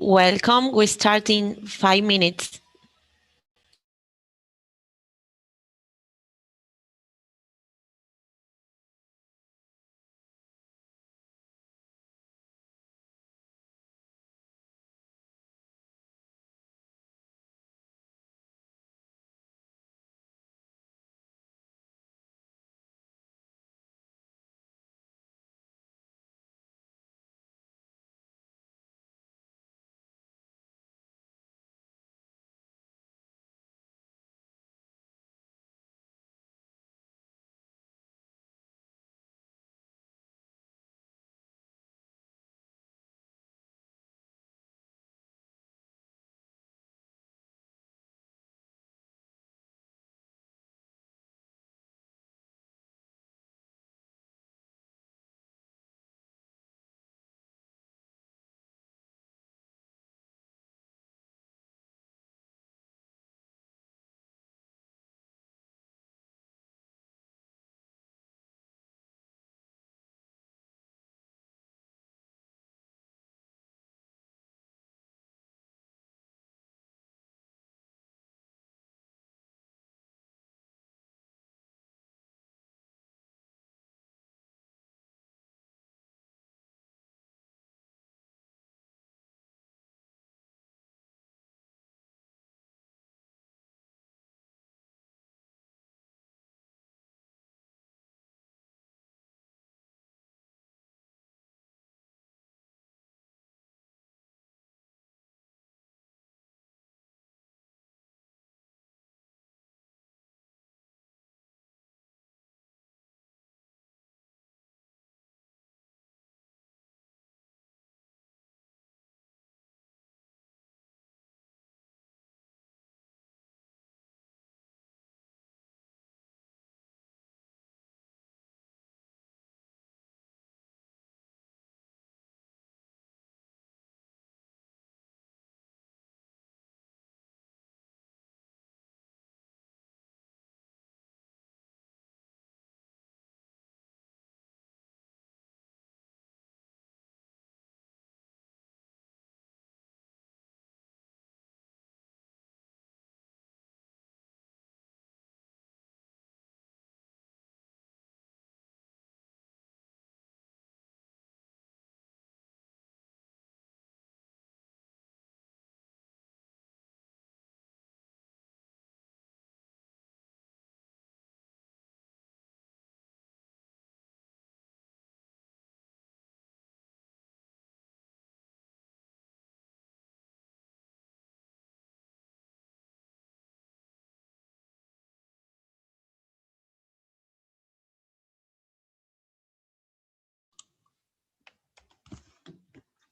Welcome. We start in 5 minutes.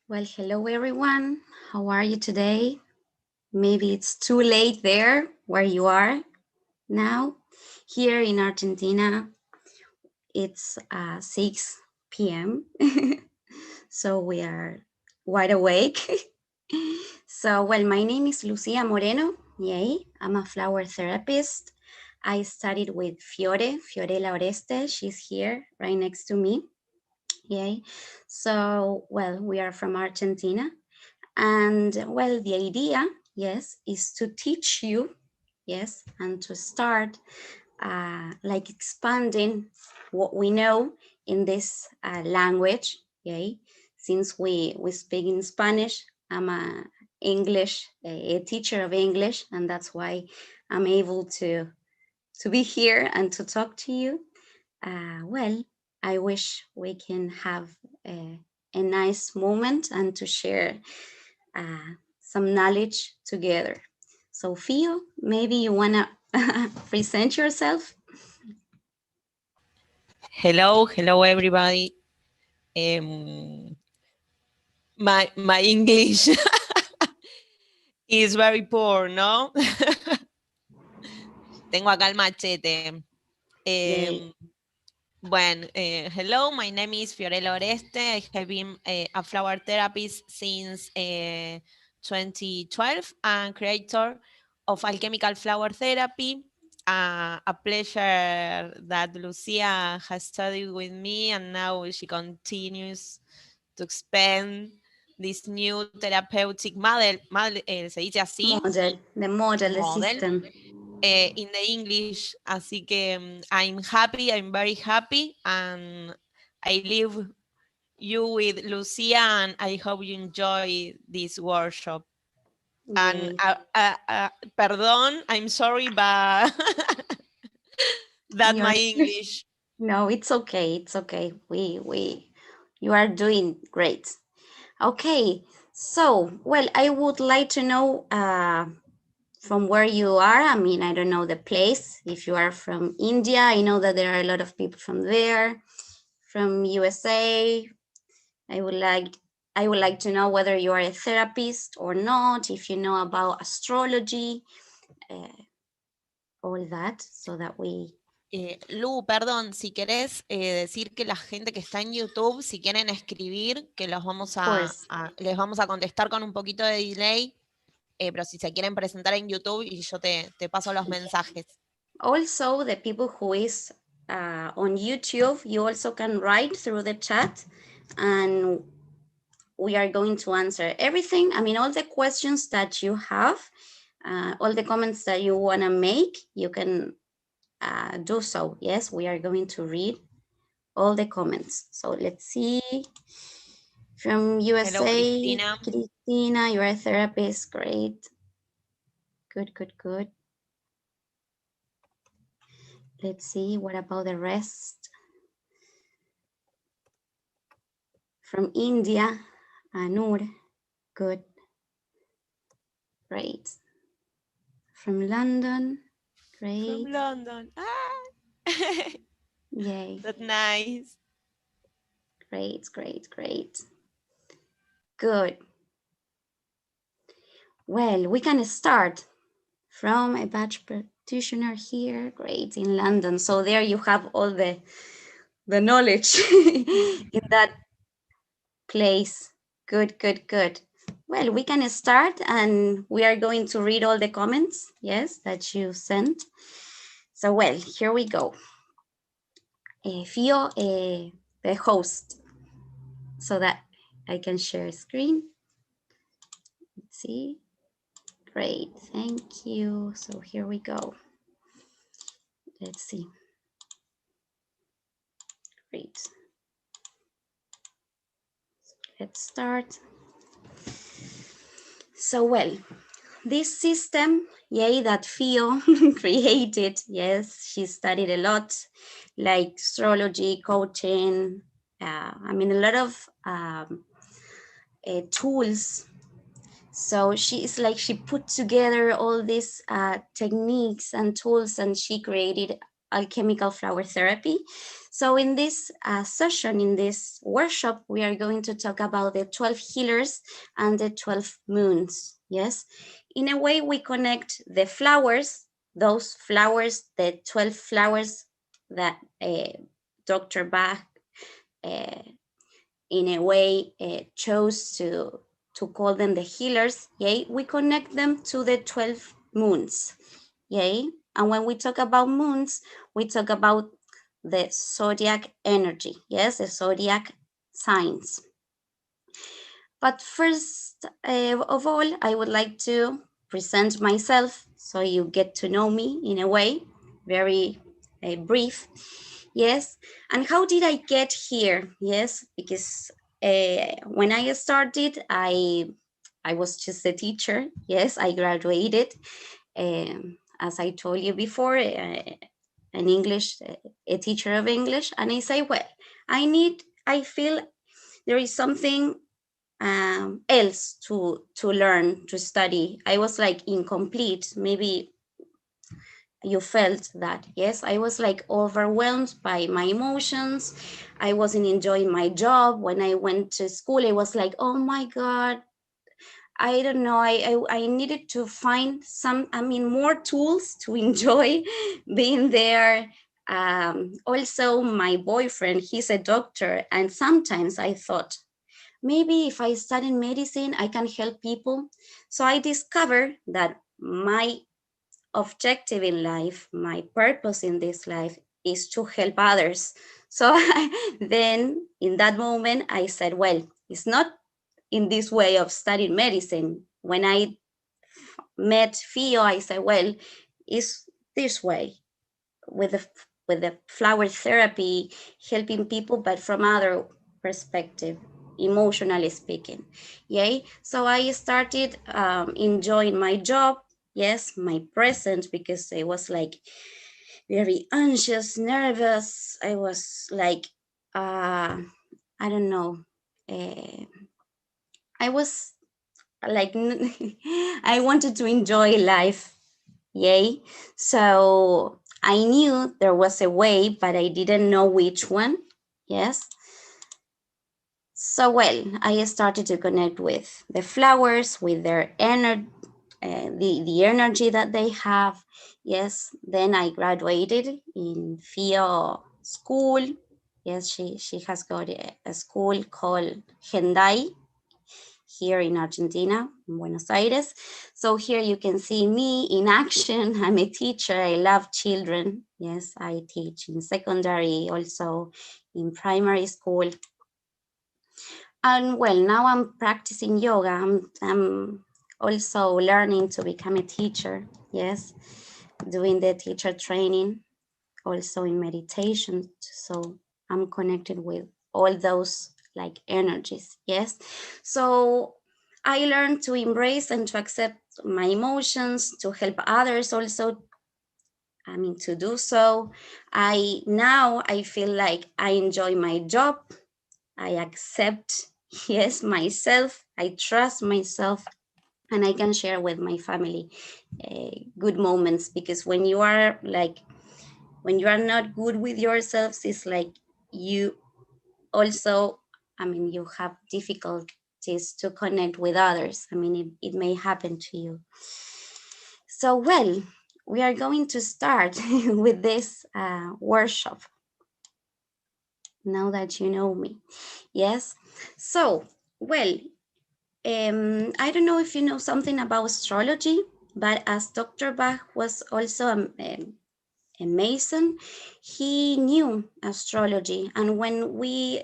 Well, hello everyone. How are you today? Maybe it's too late there where you are now. Here in Argentina, it's 6 p.m. So we are wide awake. So, well, my name is Lucía Moreno. Yay, I'm a flower therapist. I studied with Fiorella Oreste. She's here right next to me. Yay. So, well, we are from Argentina. And well, the idea, yes, is to teach you, yes, and to start like expanding what we know in this language, okay? Since we speak in Spanish, I'm a teacher of English, and that's why I'm able to be here and to talk to you. Well, I wish we can have a nice moment and to share some knowledge together. So, Fio, maybe you wanna present yourself? Hello everybody. My English is very poor, ¿no? Tengo acá el machete. Bueno, hello, my name is Fiorella Oreste. I have been a flower therapist since 2012 and creator of Alchemical flower therapy. A pleasure that Lucía has studied with me, and now she continues to expand this new therapeutic model, se dice así, The model, the model, system. in the English. Así que I'm happy, I'm very happy, and I leave you with Lucia, and I hope you enjoy this workshop. And Yay. perdón, I'm sorry, but that You're my English. no, it's okay. It's okay. You are doing great. Okay. So, well, I would like to know from where you are. I mean, I don't know the place. If you are from India, I know that there are a lot of people from there. From USA, I would like to know whether you are a therapist or not. If you know about astrology, all that, so that we. Lu, perdón, si querés decir que la gente que está en YouTube, si quieren escribir, que los vamos Of course. les vamos a contestar con un poquito de delay, pero si se quieren presentar en YouTube y yo te paso los mensajes. Also, the people who is on YouTube, you also can write through the chat, and we are going to answer everything. I mean, all the questions that you have, all the comments that you want to make, you can do so. Yes, we are going to read all the comments. So let's see. From USA, Hello, Cristina. Cristina, you're a therapist. Great. Good, good, good. Let's see, what about the rest? From India, Anur, good. Great. From London, great. From London. Ah. Yay. That's nice. Great, great, great. Good. Well, we can start from a batch practitioner here. Great, in London. So there you have all the knowledge in that place. Good, good, good. Well, we can start, and we are going to read all the comments, yes, that you sent. So, well, here we go. Fio, the host, so that I can share screen. Let's see. Great, thank you. So here we go. Let's see. Great. Let's start. So, well, this system, yay, that Fio created, yes, she studied a lot, like astrology, coaching, I mean, a lot of tools. So she put together all these techniques and tools, and she created alchemical flower therapy. So in this session, in this workshop, we are going to talk about the 12 healers and the 12 moons. Yes, in a way we connect the flowers, those flowers, the 12 flowers that Dr. Bach in a way chose to call them the healers, yay, we connect them to the 12 moons, yay. And when we talk about moons, we talk about the zodiac energy, yes, the zodiac signs. But first of all, I would like to present myself so you get to know me in a way, very brief. Yes, and how did I get here? Yes, because when I started, I was just a teacher. Yes, I graduated, as I told you before, an English, a teacher of English, and I say, well, I feel there is something else to learn, to study. I was like incomplete. Maybe you felt that. Yes, I was like overwhelmed by my emotions. I wasn't enjoying my job. When I went to school, it was like, oh my God, I don't know. I needed to find more tools to enjoy being there. Also, my boyfriend, he's a doctor, and sometimes I thought, maybe if I study medicine, I can help people. So I discovered that my objective in life, my purpose in this life is to help others. So then in that moment, I said, well, it's not in this way of studying medicine. When I met Fio, I said, well, it's this way with the flower therapy, helping people, but from other perspective, emotionally speaking. Yay. So I started enjoying my job. Yes, my present, because I was like very anxious, nervous. I was like, I don't know. Uh, I was like, I wanted to enjoy life. Yay. So I knew there was a way, but I didn't know which one. Yes. So, well, I started to connect with the flowers, with their energy, the energy that they have. Yes. Then I graduated in Fio school. Yes, she has got a school called Hendai here in Argentina, in Buenos Aires. So here you can see me in action. I'm a teacher. I love children. Yes, I teach in secondary, also in primary school. And well, now I'm practicing yoga. I'm also learning to become a teacher. Yes, doing the teacher training, also in meditation. So I'm connected with all those like energies. Yes. So I learned to embrace and to accept my emotions, to help others also. I mean, to do so. I feel like I enjoy my job. I accept, yes, myself. I trust myself, and I can share with my family good moments, because when you are like, when you are not good with yourselves, it's like you also, I mean, you have difficulties to connect with others. I mean, it may happen to you. So, well, we are going to start with this workshop now that you know me. Yes. So, well, I don't know if you know something about astrology, but as Dr. Bach was also a Mason, he knew astrology. And when we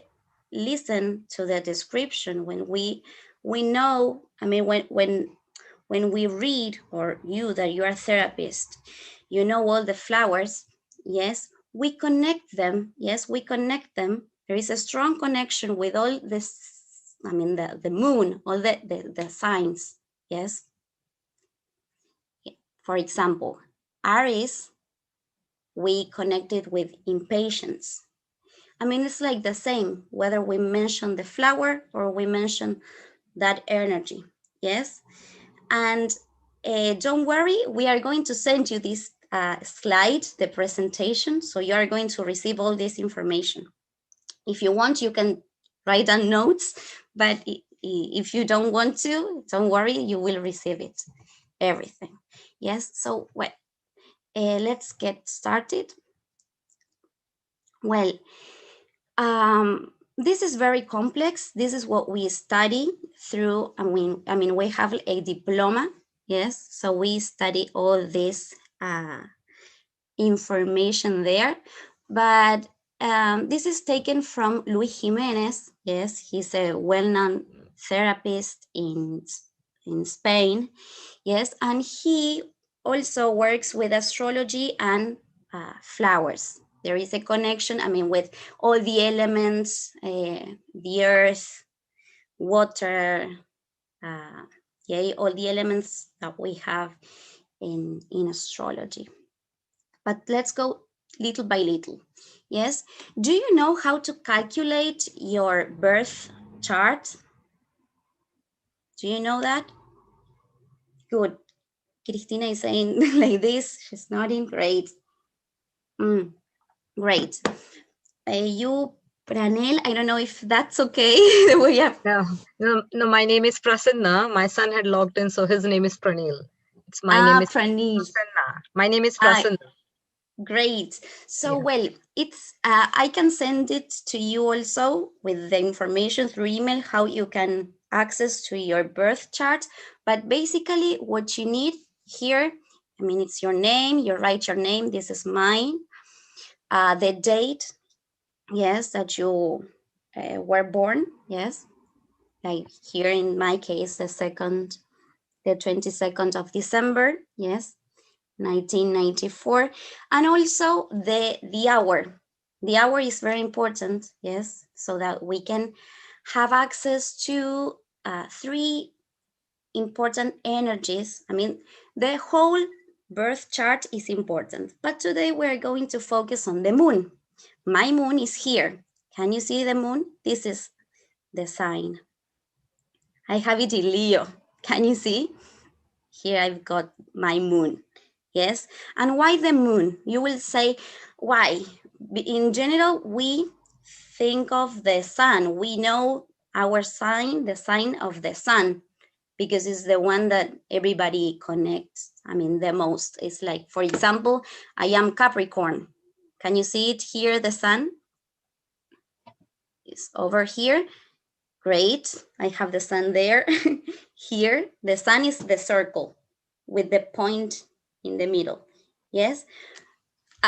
listen to the description, when we know, I mean, when we read, or you that you are a therapist, you know all the flowers, yes, we connect them, yes, we connect them. There is a strong connection with all this, I mean, the moon, all the signs, yes. For example, Aries, we connected with impatience. I mean, it's like the same, whether we mention the flower or we mention that energy. Yes. And don't worry, we are going to send you this slide, the presentation. So you are going to receive all this information. If you want, you can write down notes, but if you don't want to, don't worry, you will receive it, everything. Yes. So, well, let's get started. Well, this is very complex. This is what we study through. I mean, we have a diploma. Yes, so we study all this information there. But this is taken from Luis Jimenez. Yes, he's a well-known therapist in Spain. Yes, and he also works with astrology and flowers. There is a connection, I mean, with all the elements, the earth, water, yeah, all the elements that we have in astrology. But let's go little by little. Yes, do you know how to calculate your birth chart? Do you know that? Good. Cristina is saying like this, she's nodding, great. Great. You, Pranel, I don't know if that's okay. We have. No, my name is Prasanna. My son had logged in, so his name is Pranil. My name is Pranil. Prasanna. My name is Prasanna. Great. So, Yeah. well, it's I can send it to you also with the information through email how you can access to your birth chart. But basically, what you need here, I mean, it's your name. You write your name. This is mine. The date, yes, that you were born, yes, like here in my case, the 22nd of December, yes, 1994. And also the hour. The hour is very important, yes, so that we can have access to three important energies. I mean, the whole birth chart is important, but today we're going to focus on the moon. My moon is here. Can you see the moon? This is the sign. I have it in Leo. Can you see? Here I've got my moon. Yes. And why the moon? You will say, why? In general, we think of the sun. We know our sign, the sign of the sun, because it's the one that everybody connects. I mean, the most. It's like, for example, I am Capricorn. Can you see it here, the sun? It's over here. Great. I have the sun there. Here, the sun is the circle with the point in the middle. Yes.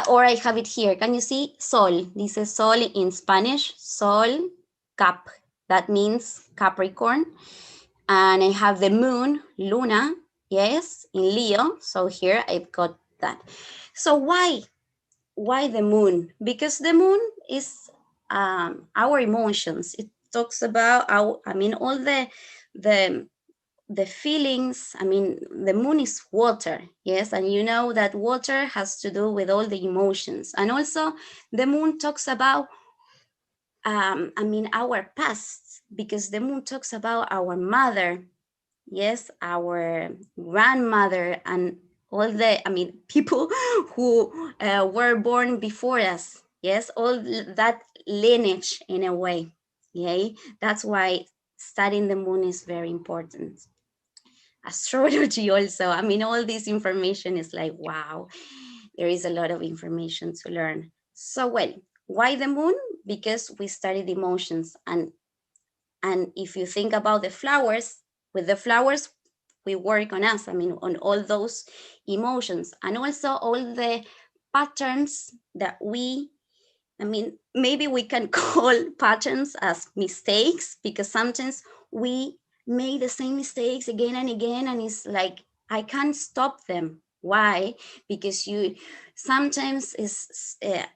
Or I have it here. Can you see Sol? This is Sol in Spanish. Sol, Cap. That means Capricorn. And I have the moon, Luna, yes, in Leo. So here I've got that. So why the moon? Because the moon is our emotions. It talks about our, I mean, all the feelings. I mean, the moon is water, yes, and you know that water has to do with all the emotions. And also the moon talks about I mean, our past, because the moon talks about our mother, yes, our grandmother, and all the, I mean, people who were born before us, yes, all that lineage in a way. Okay, that's why studying the moon is very important. Astrology also, I mean, all this information is like, wow, there is a lot of information to learn. So, well, why the moon? Because we studied emotions, and if you think about the flowers, with the flowers we work on us, I mean, on all those emotions, and also all the patterns that we, I mean, maybe we can call patterns as mistakes, because sometimes we make the same mistakes again and again, and it's like, I can't stop them. Why? Because you sometimes is,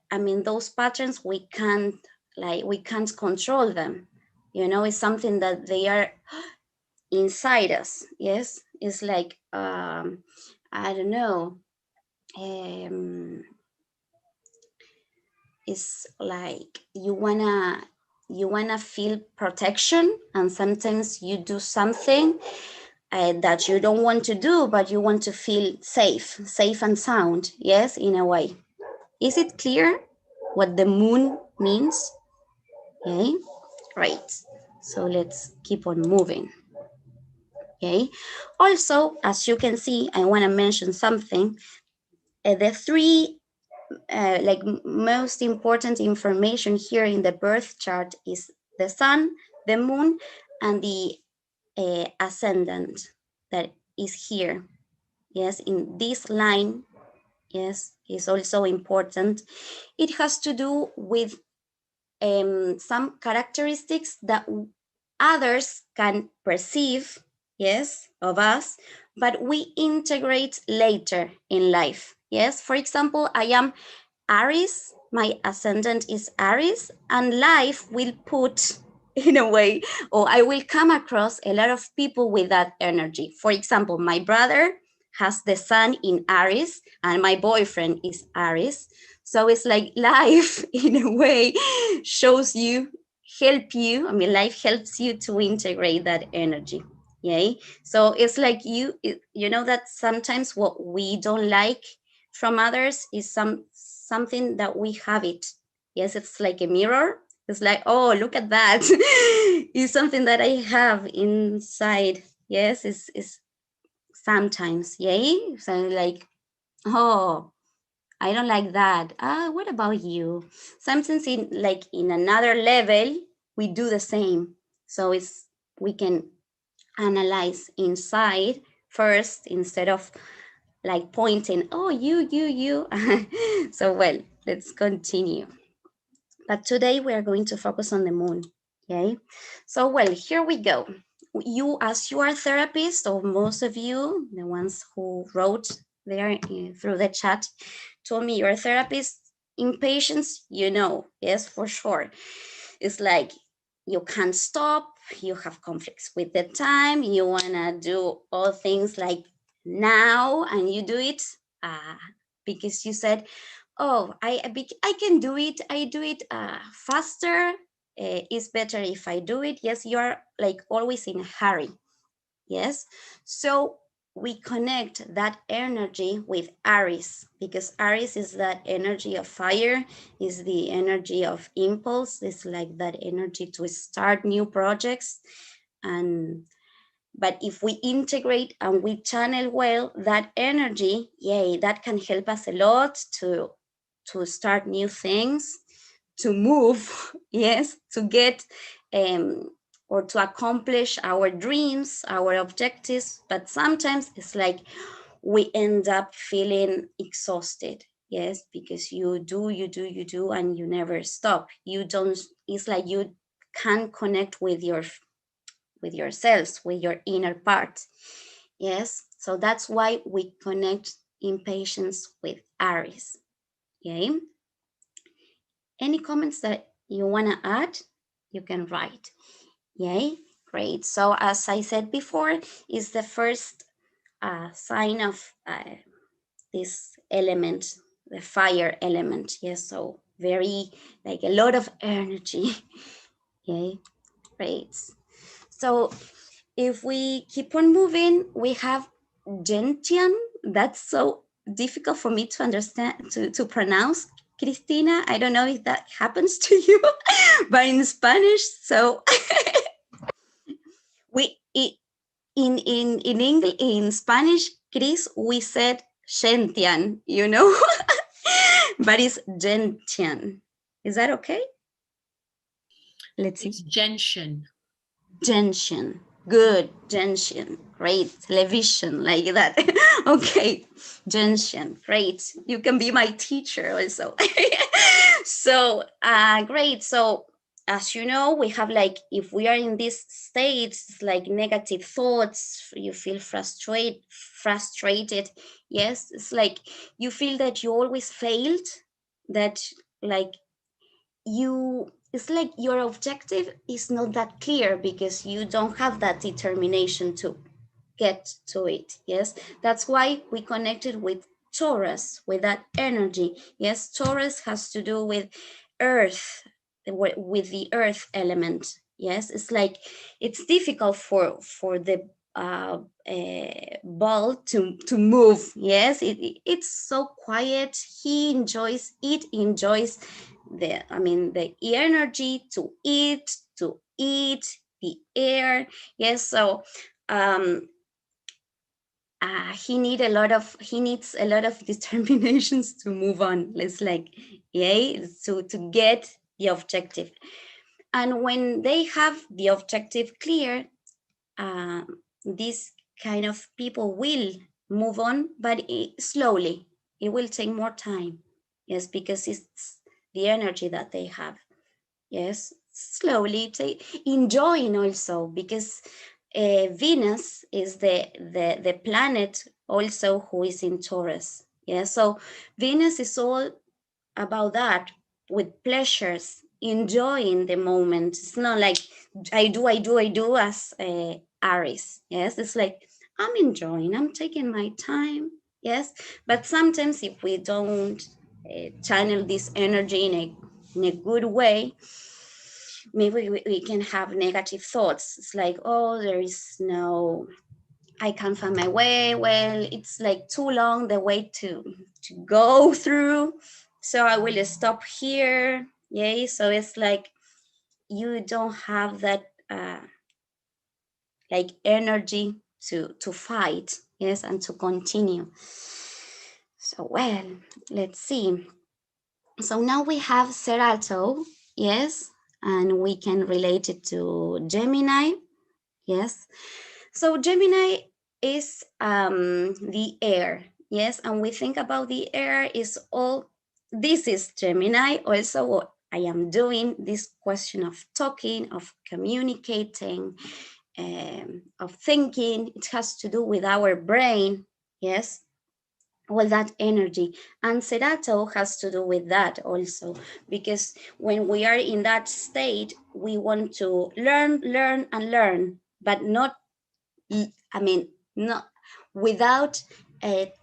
I mean, those patterns we can't, like, we can't control them. You know, it's something that they are inside us. Yes, it's like, I don't know. It's like you wanna feel protection, and sometimes you do something that you don't want to do, but you want to feel safe and sound. Yes, in a way. Is it clear what the moon means? Okay, right. So let's keep on moving. Okay. Also, as you can see, I want to mention something. The three like most important information here in the birth chart is the sun, the moon, and the ascendant that is here. Yes, in this line, yes, is also important. It has to do with some characteristics that others can perceive, yes, of us, but we integrate later in life. Yes, for example, I am Aries, my ascendant is Aries, and life will put in a way, or I will come across a lot of people with that energy. For example, my brother has the sun in Aries, and my boyfriend is Aries. So it's like life, in a way, shows you, help you. I mean, life helps you to integrate that energy. Yay. So it's like you know that sometimes what we don't like from others is something that we have it. Yes, it's like a mirror. It's like, oh, look at that. It's something that I have inside. Yes, it's sometimes, yay. So like, oh, I don't like that. What about you? Sometimes in like in another level, we do the same. So it's, we can analyze inside first instead of like pointing, oh, you. So, well, let's continue. But today we are going to focus on the moon. Okay, so well, here we go. You, as you are therapist, or most of you, the ones who wrote there through the chat, told me you're a therapist. Impatience, you know, yes, for sure. It's like you can't stop, you have conflicts with the time, you wanna do all things like now, and you do it because you said, oh, I can do it, I do it faster, it's better if I do it. Yes, you are like always in a hurry. Yes, so we connect that energy with Aries, because Aries is that energy of fire, is the energy of impulse, it's like that energy to start new projects. And but if we integrate and we channel well that energy, yay, that can help us a lot to start new things, to move, yes, to get or to accomplish our dreams, our objectives. But sometimes it's like we end up feeling exhausted, yes, because you do, and you never stop. You don't, it's like you can't connect with yourselves, with your inner part. Yes, so that's why we connect impatience with Aries. Okay, any comments that you want to add, you can write. Yay, great. So as I said before, is the first sign of this element, the fire element. Yes, so very, like a lot of energy. Yay, great. So if we keep on moving, we have gentian. That's so difficult for me to understand, to pronounce. Cristina, I don't know if that happens to you, but in Spanish, so we in English, in Spanish, Chris, we said gentian, you know, but it's gentian. Is that okay? Let's see. It's gentian. Gentian. Good. Gentian. Great. Television, like that. Okay. Gentian. Great. You can be my teacher also. So, great. So, as you know, we have like, if we are in this state, like negative thoughts, you feel frustrated. Yes. It's like you feel that you always failed, that like you, it's like your objective is not that clear because you don't have that determination to get to it. Yes, that's why we connected with Taurus, with that energy. Yes, Taurus has to do with earth, with the earth element. Yes, it's like it's difficult for the ball to move. Yes, it's so quiet. It enjoys the, I mean, the energy to eat the air. Yes, so he needs a lot of determinations to move on. Let's like, yeah, to get the objective. And when they have the objective clear, these kind of people will move on, but slowly. It will take more time. Yes, because it's the energy that they have. Yes, slowly enjoying also, because Venus is the planet also who is in Taurus. Yeah, so Venus is all about that, with pleasures, enjoying the moment. It's not like I do as Aries. Yes, it's like I'm enjoying, I'm taking my time. Yes, but sometimes if we don't channel this energy in a good way, maybe we can have negative thoughts. It's like, oh, there is no, I can't find my way. Well, it's like too long the way to go through, so I will stop here. Yay. So it's like you don't have that like energy to fight, yes, and to continue. So well, let's see. So now we have Serato, yes, and we can relate it to Gemini, yes. So Gemini is the air, yes, and we think about the air is all, this is Gemini, also I am doing, this question of talking, of communicating, of thinking, it has to do with our brain, yes, all that energy. And Serato has to do with that also, because when we are in that state, we want to learn, learn, and learn, but not, I mean, not without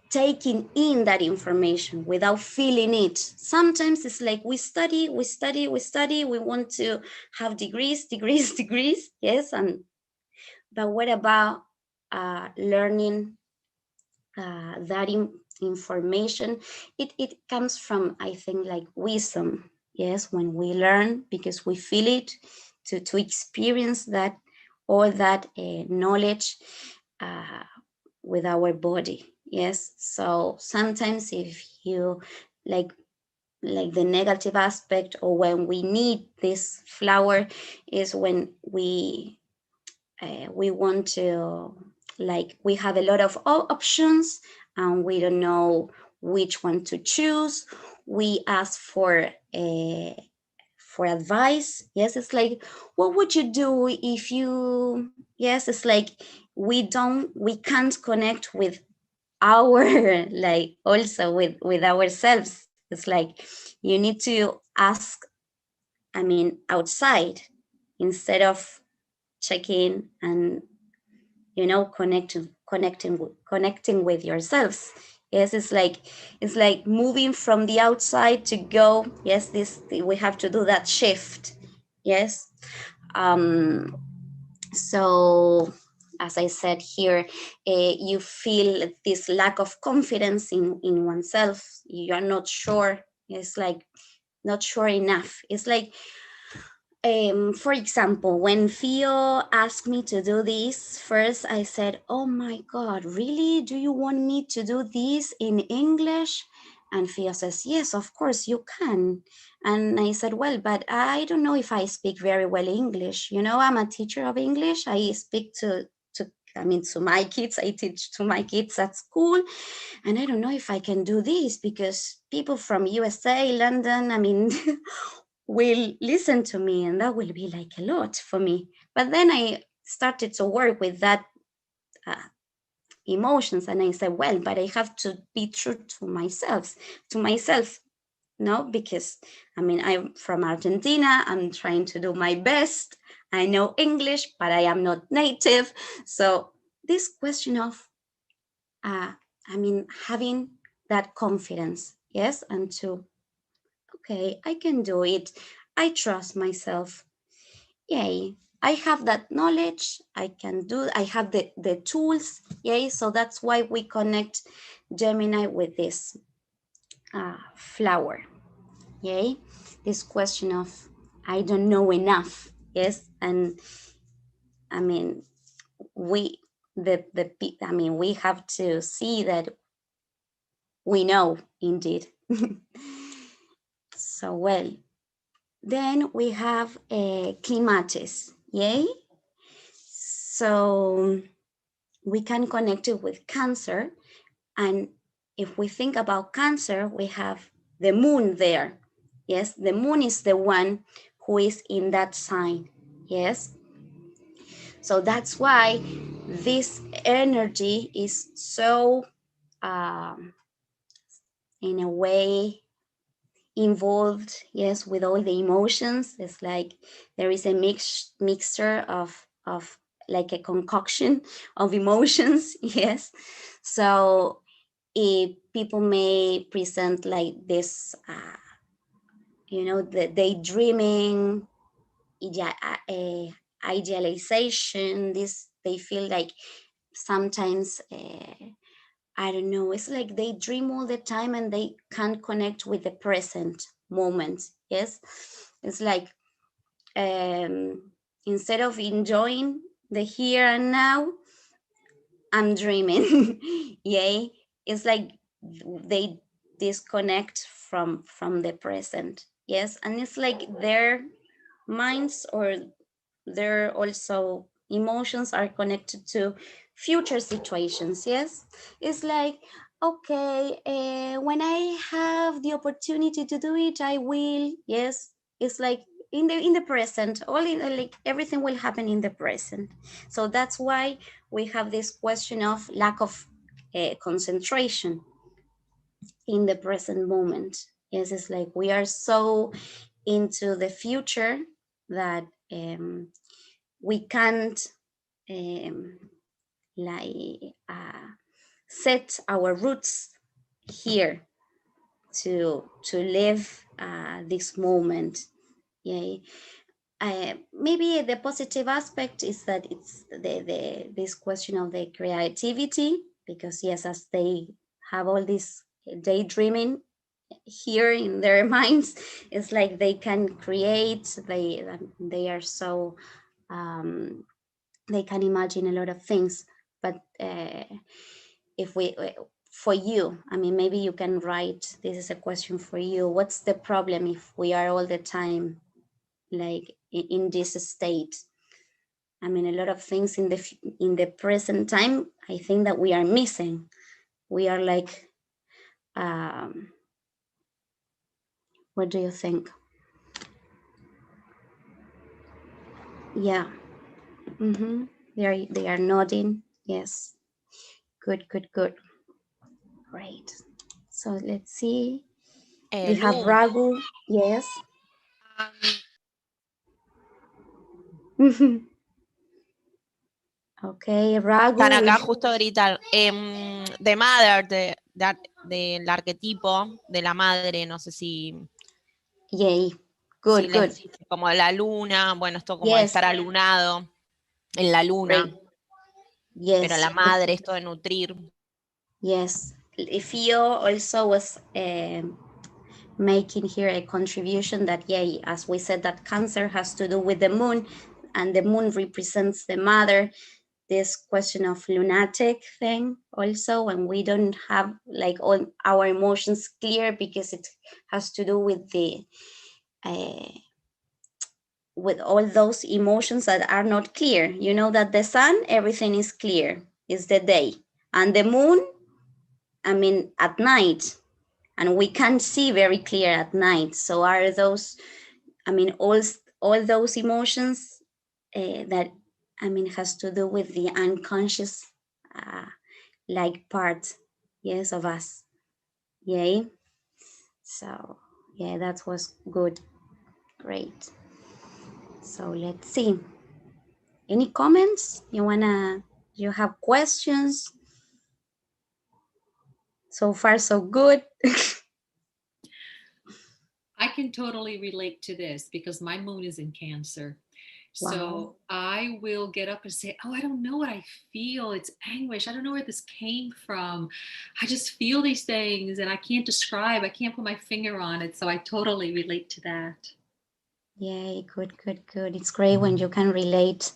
taking in that information, without feeling it. Sometimes it's like we study, we study, we study, we want to have degrees, degrees, degrees, yes, and but what about learning that information? It comes from, I think, like wisdom, yes, when we learn because we feel it, to experience that, all that knowledge uh, with our body, yes. So sometimes if you like the negative aspect, or when we need this flower, is when we want to, like, we have a lot of options and we don't know which one to choose. We ask for advice, yes. It's like, what would you do if you, yes, it's like we can't connect with our like also with ourselves. It's like you need to ask, I mean, outside, instead of checking and, you know, connecting with yourselves. Yes, it's like moving from the outside to go, yes, this, we have to do that shift, yes. um so as I said here, you feel this lack of confidence in oneself. You are not sure, it's like not sure enough. It's like, for example, when Theo asked me to do this, first I said, oh my God, really? Do you want me to do this in English? And Theo says, yes, of course you can. And I said, well, but I don't know if I speak very well English. You know, I'm a teacher of English. I speak to my kids. I teach to my kids at school. And I don't know if I can do this because people from USA, London, I mean, will listen to me, and that will be like a lot for me. But then I started to work with that uh, emotions, and I said, well, but I have to be true to myself, no, because I mean, I'm from Argentina, I'm trying to do my best. I know English, but I am not native. So this question of uh, I mean, having that confidence, yes, and to, okay, I can do it, I trust myself. Yay, I have that knowledge, I can do, I have the tools. Yay, so that's why we connect Gemini with this flower. Yay, this question of I don't know enough. Yes, and I mean, we I mean, we have to see that we know indeed. So well, then we have a climates. Yay, so we can connect it with Cancer. And if we think about Cancer, we have the moon there. Yes, the moon is the one who is in that sign. Yes, so that's why this energy is so, um, in a way, involved, yes, with all the emotions. It's like there is a mixture of like a concoction of emotions. Yes, so if people may present like this, you know, the daydreaming, idealization, this, they feel like sometimes, I don't know, it's like they dream all the time and they can't connect with the present moment. Yes, it's like, instead of enjoying the here and now, I'm dreaming. Yay, it's like they disconnect from the present. Yes, and it's like their minds or their also emotions are connected to future situations. Yes, it's like, okay, when I have the opportunity to do it, I will. Yes, It's like in the present, like everything will happen in the present. So that's why we have this question of lack of concentration in the present moment. Yes, it's like we are so into the future that we can't um, like set our roots here to live this moment. Yeah. Maybe the positive aspect is that it's the this question of the creativity, because yes, as they have all this daydreaming here in their minds, it's like they can create. They are so they can imagine a lot of things. But if we for you, I mean, maybe you can write, this is a question for you, what's the problem if we are all the time like in this state? I mean, a lot of things in the present time, I think that we are missing. We are like what do you think? Yeah. Mm-hmm. They are nodding. Yes. Good, good, good. Great. So let's see. We have Lu, Ragu. Yes. Okay, están Ragu acá with justo gritar, de mother, del arquetipo de la madre, no sé si, yay. si Good, good. les, como la luna, bueno, esto como de Yes. estar alunado en la luna, Great. pero Yes. la madre, esto de nutrir. Yes. Fio also was making here a contribution that, yeah, as we said, that Cancer has to do with the moon, and the moon represents the mother. This question of lunatic thing also, when we don't have like all our emotions clear, because it has to do with the with all those emotions that are not clear. You know that the sun, everything is clear, is the day, and the moon, I mean, at night, and we can't see very clear at night. So are those, I mean, all those emotions that, I mean, has to do with the unconscious like part, yes, of us. Yay. So yeah, that was good. Great. So let's see. Any comments? You have questions? So far, so good. I can totally relate to this because my moon is in Cancer. Wow. So I will get up and say, oh, I don't know what I feel. It's anguish. I don't know where this came from. I just feel these things and I can't describe. I can't put my finger on it. So I totally relate to that. Yay, good, good, good. It's great when you can relate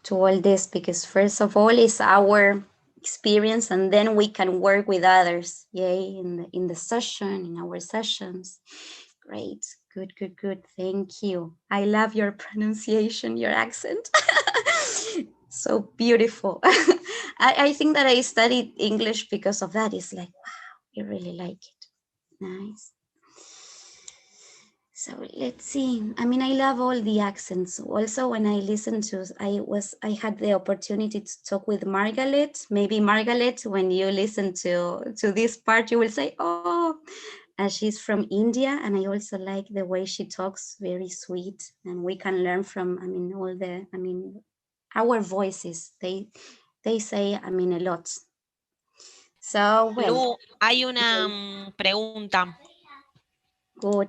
to all this, because first of all, it's our experience, and then we can work with others. Yay, in the session, in our sessions. Great, good, good, good. Thank you. I love your pronunciation, your accent. So beautiful. I think that I studied English because of that. It's like, wow, I really like it. Nice. So let's see. I mean, I love all the accents. Also, when I listened to, I had the opportunity to talk with Margaret. Maybe Margaret, when you listen to this part, you will say, "Oh, she's from India," and I also like the way she talks. Very sweet, and we can learn from. I mean, our voices. They say, I mean, a lot. So well. Lu, hay una pregunta. Good.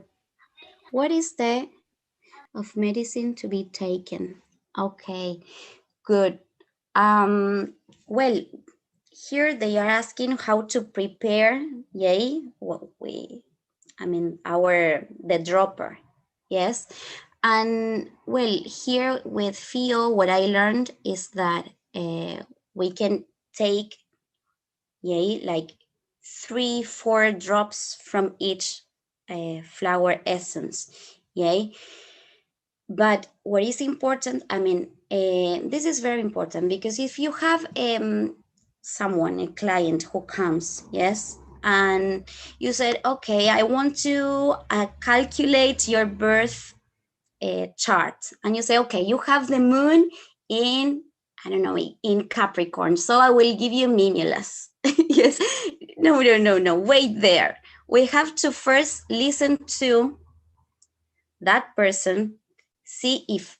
What is the of medicine to be taken? Okay, good. Well, here they are asking how to prepare, yay, the dropper, yes. And well, here with Fio, what I learned is that we can take, yay, like 3-4 drops from each flower essence, yay. But what is important, I mean, this is very important, because if you have someone, a client who comes, yes, and you said, okay, I want to calculate your birth chart, and you say, okay, you have the moon in, I don't know, in Capricorn, so I will give you Mimulus. Yes, no, wait there. We have to first listen to that person, see if,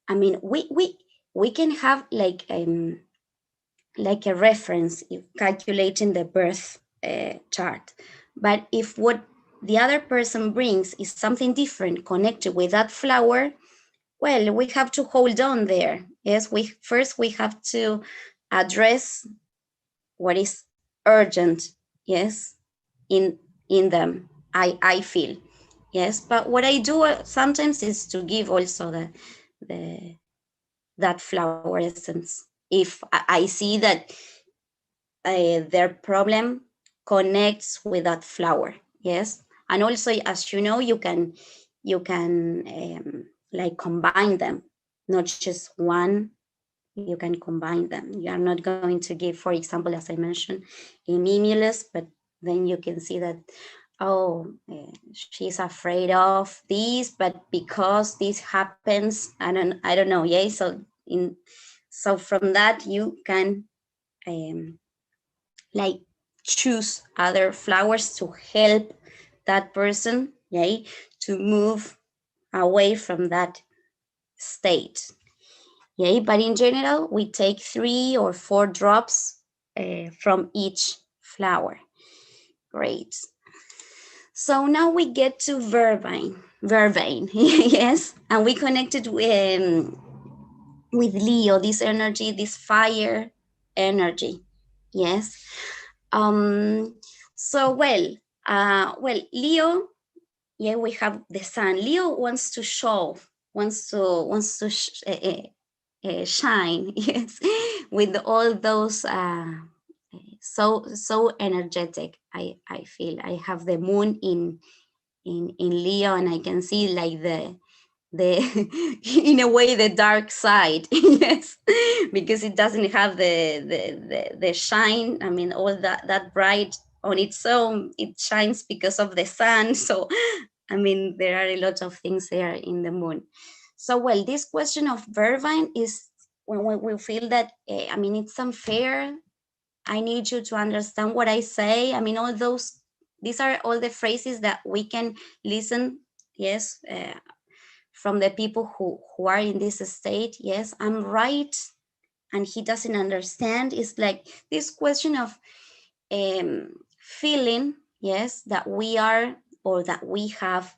I mean, we can have like a reference if calculating the birth chart, but if what the other person brings is something different connected with that flower, well, we have to hold on there. Yes, we have to address what is urgent. Yes, in them. I feel. Yes, but what I do sometimes is to give also the that flower essence. If I see that their problem connects with that flower. Yes, and also, as you know, you can like combine them, not just one. You can combine them. You are not going to give, for example, as I mentioned, a Mimulus, but then you can see that, oh, she's afraid of this, but because this happens, I don't know. Yeah, so from that you can like choose other flowers to help that person, yeah, to move away from that state. Yeah, but in general, we take 3 or 4 drops from each flower. Great. So now we get to vervain, yes, and we connected with Leo, this energy, this fire energy, yes. So Leo, yeah, we have the sun. Leo wants to show, wants to shine, yes, with all those so energetic. I feel I have the moon in Leo, and I can see like the in a way the dark side. Yes, because it doesn't have the shine. I mean, all that bright on its own, it shines because of the sun. So I mean, there are a lot of things there in the moon. So this question of vervine is when we feel that I mean, it's unfair, I need you to understand what I say. I mean, these are all the phrases that we can listen, yes, from the people who are in this state. Yes, I'm right, and he doesn't understand. It's like this question of feeling, yes, that we are, or that we have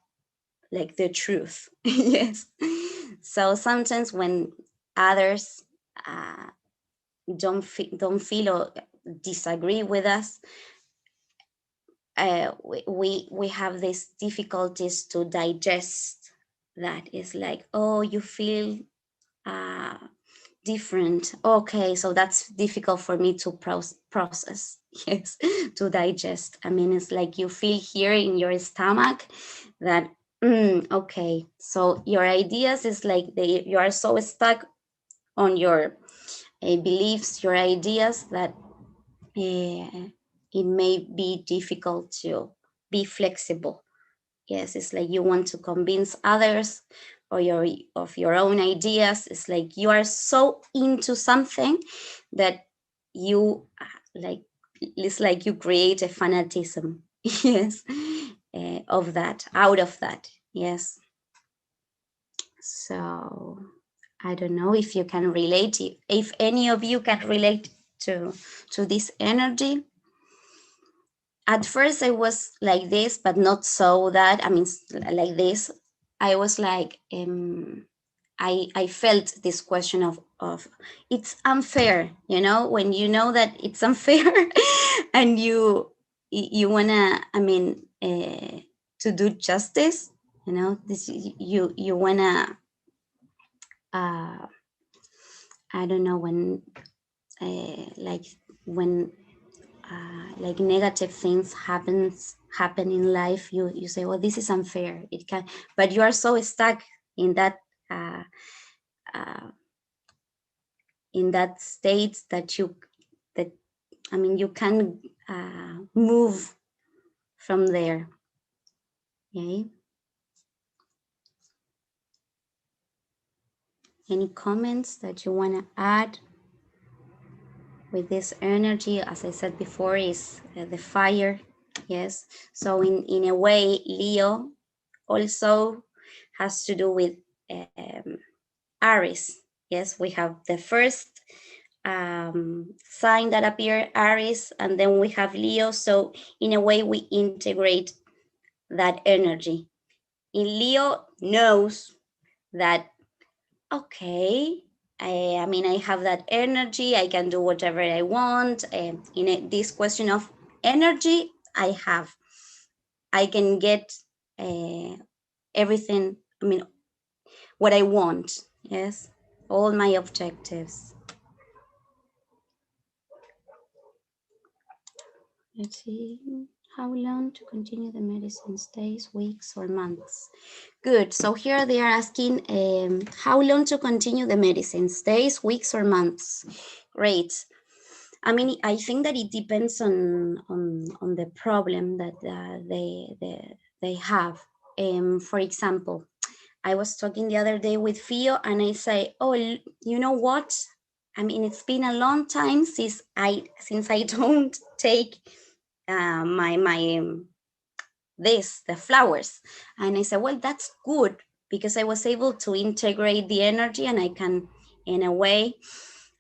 like the truth. Yes. So sometimes when others don't feel or disagree with us, we have these difficulties to digest. That is like, oh, you feel different. Okay, so that's difficult for me to process. Yes, to digest. I mean, it's like you feel here in your stomach that, okay, so your ideas is like you are so stuck on your beliefs, your ideas, that it may be difficult to be flexible. Yes, it's like you want to convince others of your own ideas. It's like you are so into something that you like, it's like you create a fanatism. Yes, out of that. Yes. So I don't know if you can relate, if any of you can relate to this energy. At first I was like this, but not so that, I mean, like this. I was like, I felt this question of it's unfair, when you know that it's unfair, and you wanna, I mean, to do justice, this, you wanna, I don't know, when like when like negative things happen in life, you say, well, this is unfair, it can, but you are so stuck in that state that I mean, you can move from there. Okay. Any comments that you want to add with this energy? As I said before, is the fire. Yes. So in a way, Leo also has to do with Aries. Yes, we have the first sign that appear, Aries, and then we have Leo. So in a way, we integrate that energy. In Leo knows that, okay, I mean, I have that energy, I can do whatever I want. This question of energy, I can get everything, I mean, what I want, yes, all my objectives. Let's see, how long to continue the medicines, days, weeks, or months? Good, so here they are asking how long to continue the medicines, days, weeks, or months? Great. I mean, I think that it depends on the problem that they have. For example, I was talking the other day with Fio, and I say, oh, you know what? I mean, it's been a long time since I don't take the flowers. And I said, well, that's good, because I was able to integrate the energy, and I can, in a way,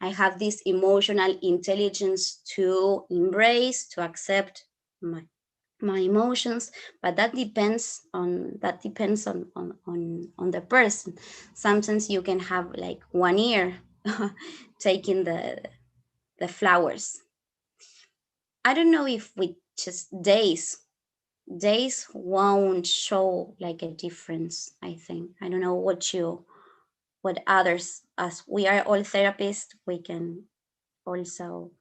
I have this emotional intelligence to embrace, to accept my emotions, but that depends on the person. Sometimes you can have like 1 year taking the flowers. I don't know if with just days won't show like a difference. I think, I don't know what others, as we are all therapists, we can also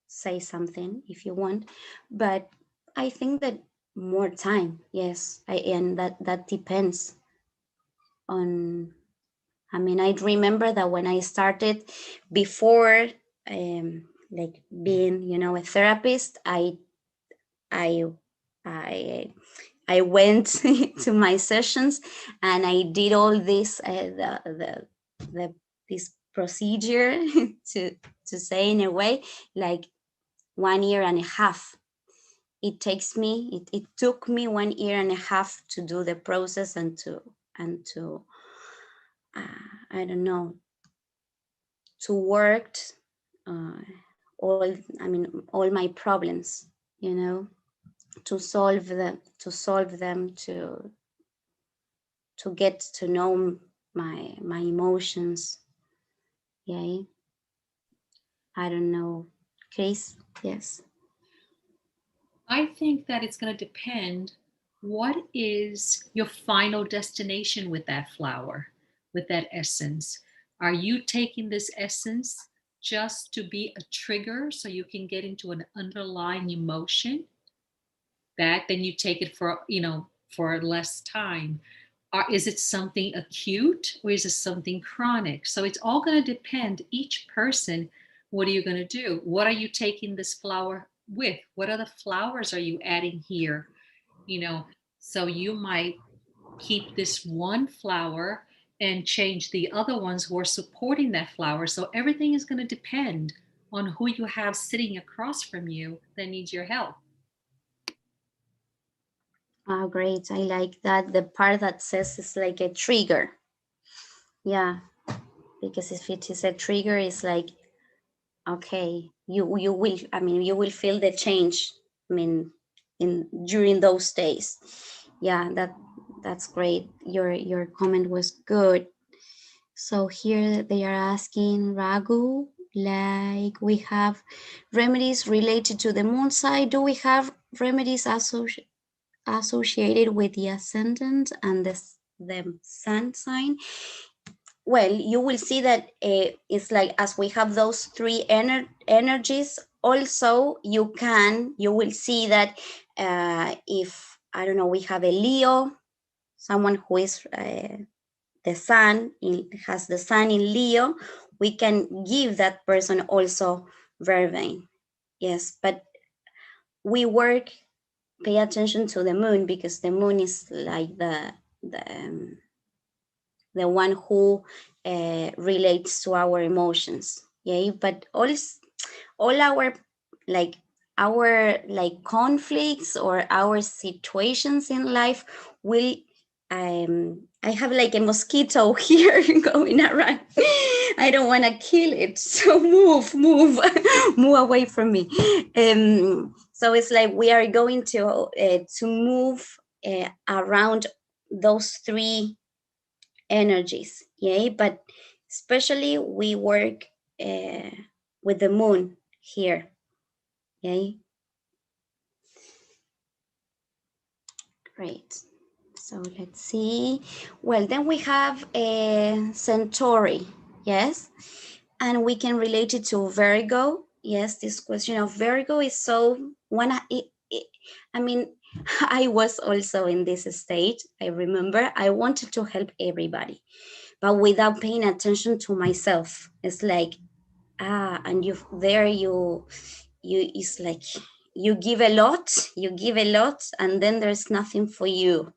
say something if you want, but I think that more time, yes, and that depends on, I mean, I remember that when I started, before like being, you know, a therapist, I went to my sessions, and I did all this this procedure to say, in a way, like 1 year and a half. It took me 1 year and a half to do the process, and to I don't know, to work all my problems, you know, to solve them, to get to know my emotions. Yeah, I don't know, Chris. Yes. I think that it's going to depend what is your final destination with that flower, with that essence. Are you taking this essence just to be a trigger so you can get into an underlying emotion? That then you take it for, for less time. Or is it something acute, or is it something chronic? So it's all going to depend, each person. What are you going to do? What are you taking this flower with? What other flowers are you adding here? So you might keep this one flower and change the other ones who are supporting that flower. So everything is going to depend on who you have sitting across from you that needs your help. Oh, great. I like that. The part that says it's like a trigger. Yeah, because if it is a trigger, it's like, okay, you will, I mean, you will feel the change, I mean, during those days. Yeah, that's great. Your comment was good. So here they are asking Ragu, like, we have remedies related to the moon side. Do we have remedies associated with the ascendant and the sun sign? Well, you will see that it's like, as we have those three energies, also you will see that if, I don't know, we have a Leo, someone who is has the sun in Leo, we can give that person also vervain. Yes, but we pay attention to the moon, because the moon is like the the one who relates to our emotions. Yeah, but all our conflicts or our situations in life will I have like a mosquito here going around. I don't want to kill it, so move move away from me. So it's like we are going to move around those three energies, yeah, but especially we work with the moon here, yeah. Great. So let's see. Well, then we have a Centauri, yes, and we can relate it to Virgo. Yes, this question of Virgo is so one. I mean, I was also in this state. I remember I wanted to help everybody, but without paying attention to myself. It's like and you it's like you give a lot, and then there's nothing for you,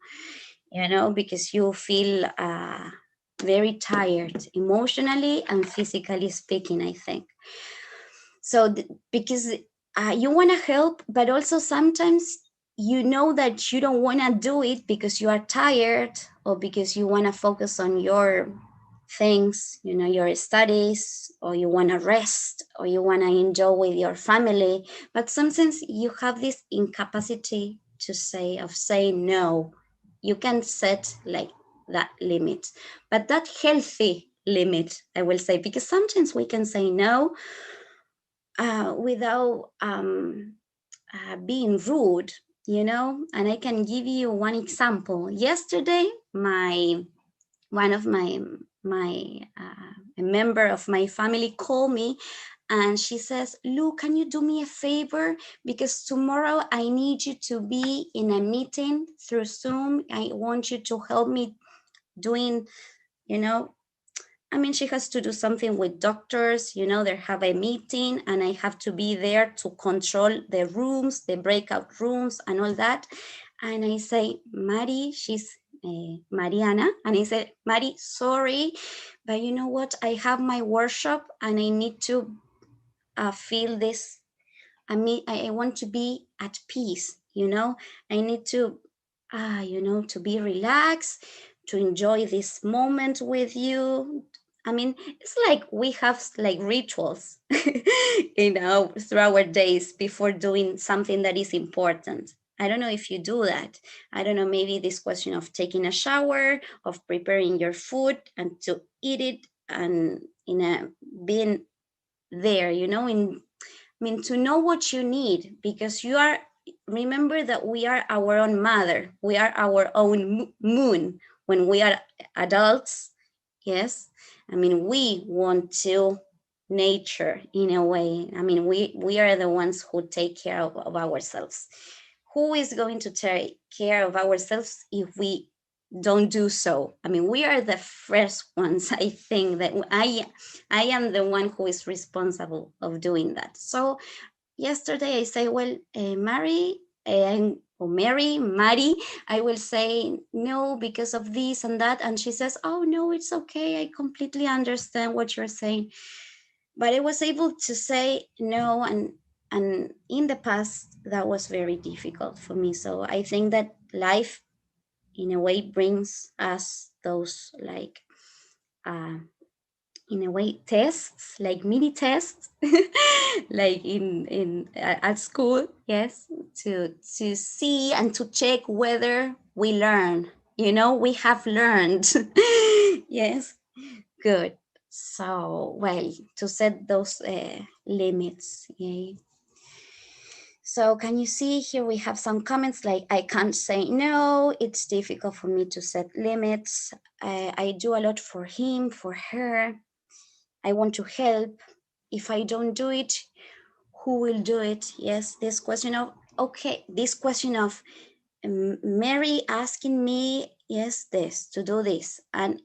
because you feel very tired emotionally and physically speaking, I think. So because you want to help, but also sometimes you know that you don't want to do it because you are tired, or because you want to focus on your things, your studies, or you want to rest, or you want to enjoy with your family. But sometimes you have this incapacity of saying no. You can set like that limit, but that healthy limit, I will say, because sometimes we can say no without being rude, and I can give you one example. Yesterday, one of my a member of my family called me, and she says, Lu, can you do me a favor, because tomorrow I need you to be in a meeting through Zoom. I want you to help me doing, she has to do something with doctors, they have a meeting, and I have to be there to control the rooms, the breakout rooms, and all that. And I say, Mari, she's Mariana, and I said, Mari, sorry, but you know what? I have my workshop, and I need to feel this. I want to be at peace, I need to, to be relaxed, to enjoy this moment with you. It's like we have like rituals, through our days before doing something that is important. I don't know if you do that. I don't know, maybe this question of taking a shower, of preparing your food and to eat it, and being there, to know what you need, because remember that we are our own mother, we are our own moon when we are adults. Yes, we want to nature in a way. We are the ones who take care of ourselves. Who is going to take care of ourselves if we don't do so? We are the first ones. I think that I am the one who is responsible of doing that. So yesterday I say, well, Mary, Mari, I will say no because of this and that. And she says, oh, no, it's okay. I completely understand what you're saying. But I was able to say no. And in the past, that was very difficult for me. So I think that life, in a way, brings us those in a way tests, like mini tests, like at school, yes, to see and to check whether we learn, we have learned. Yes, good. So, well, to set those limits, yeah. So can you see here we have some comments like, I can't say no, it's difficult for me to set limits. I do a lot for him, for her. I want to help. If I don't do it, who will do it? Yes, this question of Mary asking me, yes, to do this. And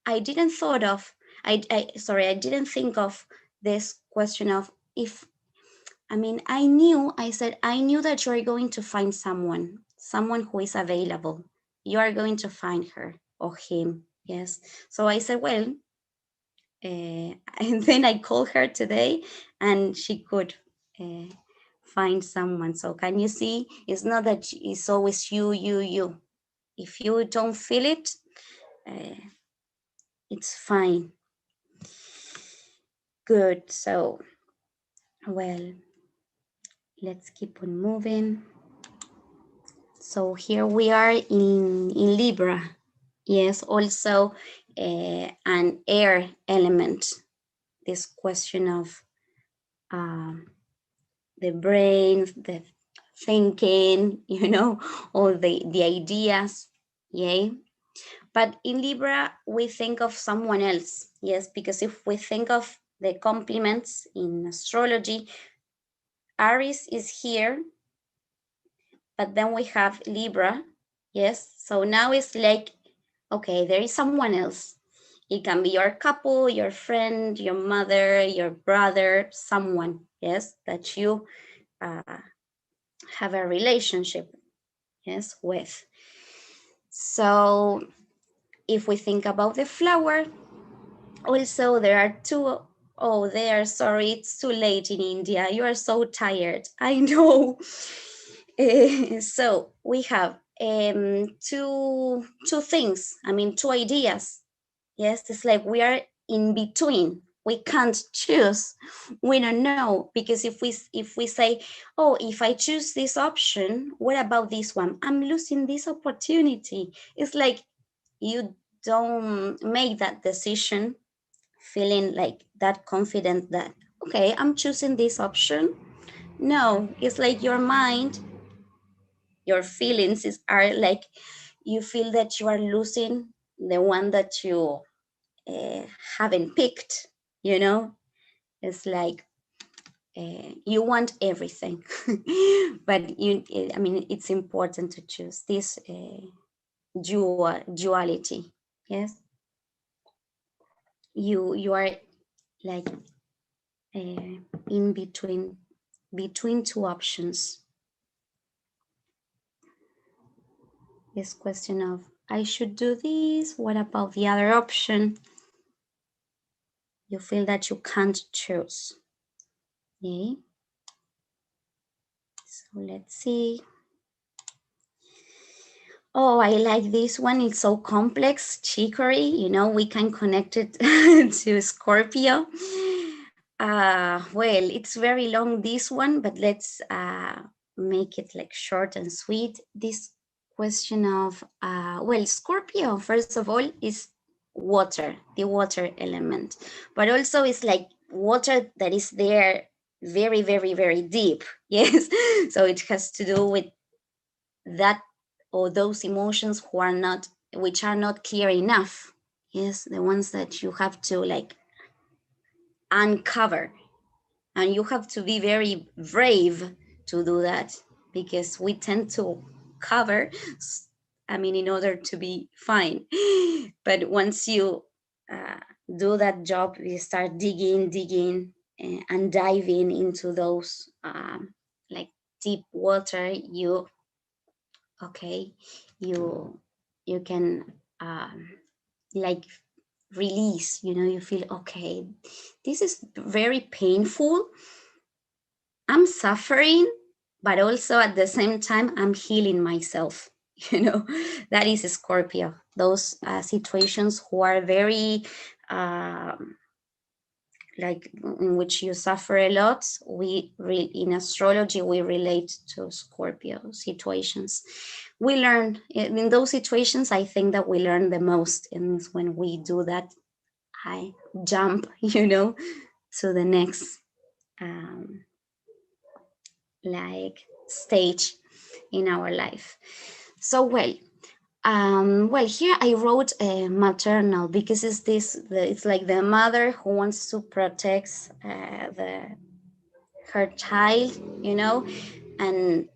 I didn't thought of, I didn't think of this question of if, I said, I knew that you are going to find someone who is available. You are going to find her or him. Yes. So I said, well, and then I called her today and she could find someone. So can you see, it's not that it's always you. If you don't feel it, it's fine. Good. So, well, let's keep on moving. So here we are in Libra. Yes, also an air element. This question of the brain, the thinking, all the ideas. Yay. But in Libra, we think of someone else. Yes, because if we think of the complements in astrology, Aries is here, but then we have Libra. Yes, so now it's like, okay, there is someone else. It can be your couple, your friend, your mother, your brother, someone, yes, that you have a relationship, yes, with. So if we think about the flower, also there are two. Oh, there, sorry, it's too late in India. You are so tired. I know. So we have two things. I mean, two ideas. Yes, it's like we are in between. We can't choose. We don't know, because if we say, oh, if I choose this option, what about this one? I'm losing this opportunity. It's like you don't make that decision feeling like that confident that, okay, I'm choosing this option. No, it's like your mind, your feelings are like you feel that you are losing the one that you haven't picked, it's like you want everything. But I mean, it's important to choose this duality. Yes, you are like in between two options. This question of, I should do this, what about the other option? You feel that you can't choose. Okay, so let's see. Oh, I like this one. It's so complex. Chicory, we can connect it to Scorpio. Well, it's very long, this one, but let's make it like short and sweet. This question of, well, Scorpio, first of all, is water, the water element, but also it's like water that is there very, very, very deep. Yes. So it has to do with that, or those emotions which are not clear enough. Yes, the ones that you have to like uncover, and you have to be very brave to do that, because we tend to cover, I mean, in order to be fine. But once you do that job, you start digging and diving into those like deep water, okay, you can like release, you feel, okay, this is very painful, I'm suffering, but also at the same time I'm healing myself. That is Scorpio, those situations who are very like in which you suffer a lot. In astrology we relate to Scorpio situations. We learn in those situations. I think that we learn the most, and it's when we do that high jump, to the next like stage in our life. So well, here I wrote maternal, because it's like the mother who wants to protect her child, and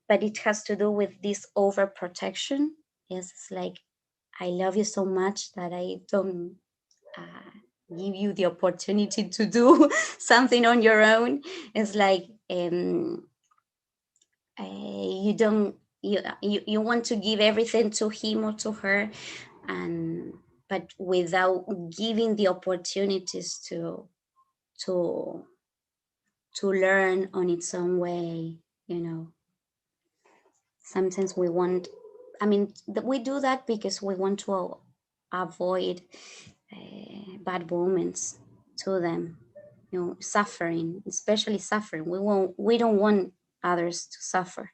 but it has to do with this overprotection. Yes, it's like, I love you so much that I don't give you the opportunity to do something on your own. It's like you don't you want to give everything to him or to her, but without giving the opportunities to learn on its own way, you know. Sometimes we want, I mean, we do that because we want to avoid bad moments to them, you know, suffering, especially suffering. We don't want others to suffer.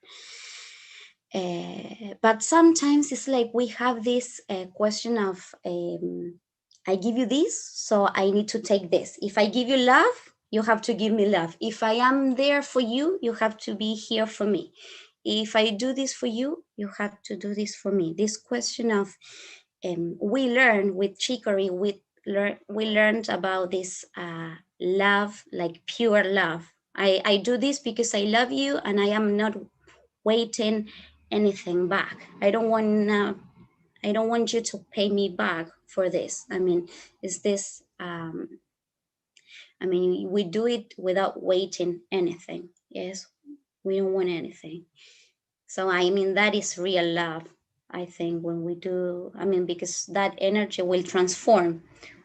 But sometimes it's like we have this question of, I give you this, so I need to take this. If I give you love, you have to give me love. If I am there for you, you have to be here for me. If I do this for you, you have to do this for me. This question of, we learn with chicory, we learned about this love, like pure love. I do this because I love you and I am not waiting anything back. I don't want you to pay me back for this. I mean, is this, I mean, we do it without waiting anything. Yes, we don't want anything. So, I mean, that is real love, I think, when we do, I mean, because that energy will transform,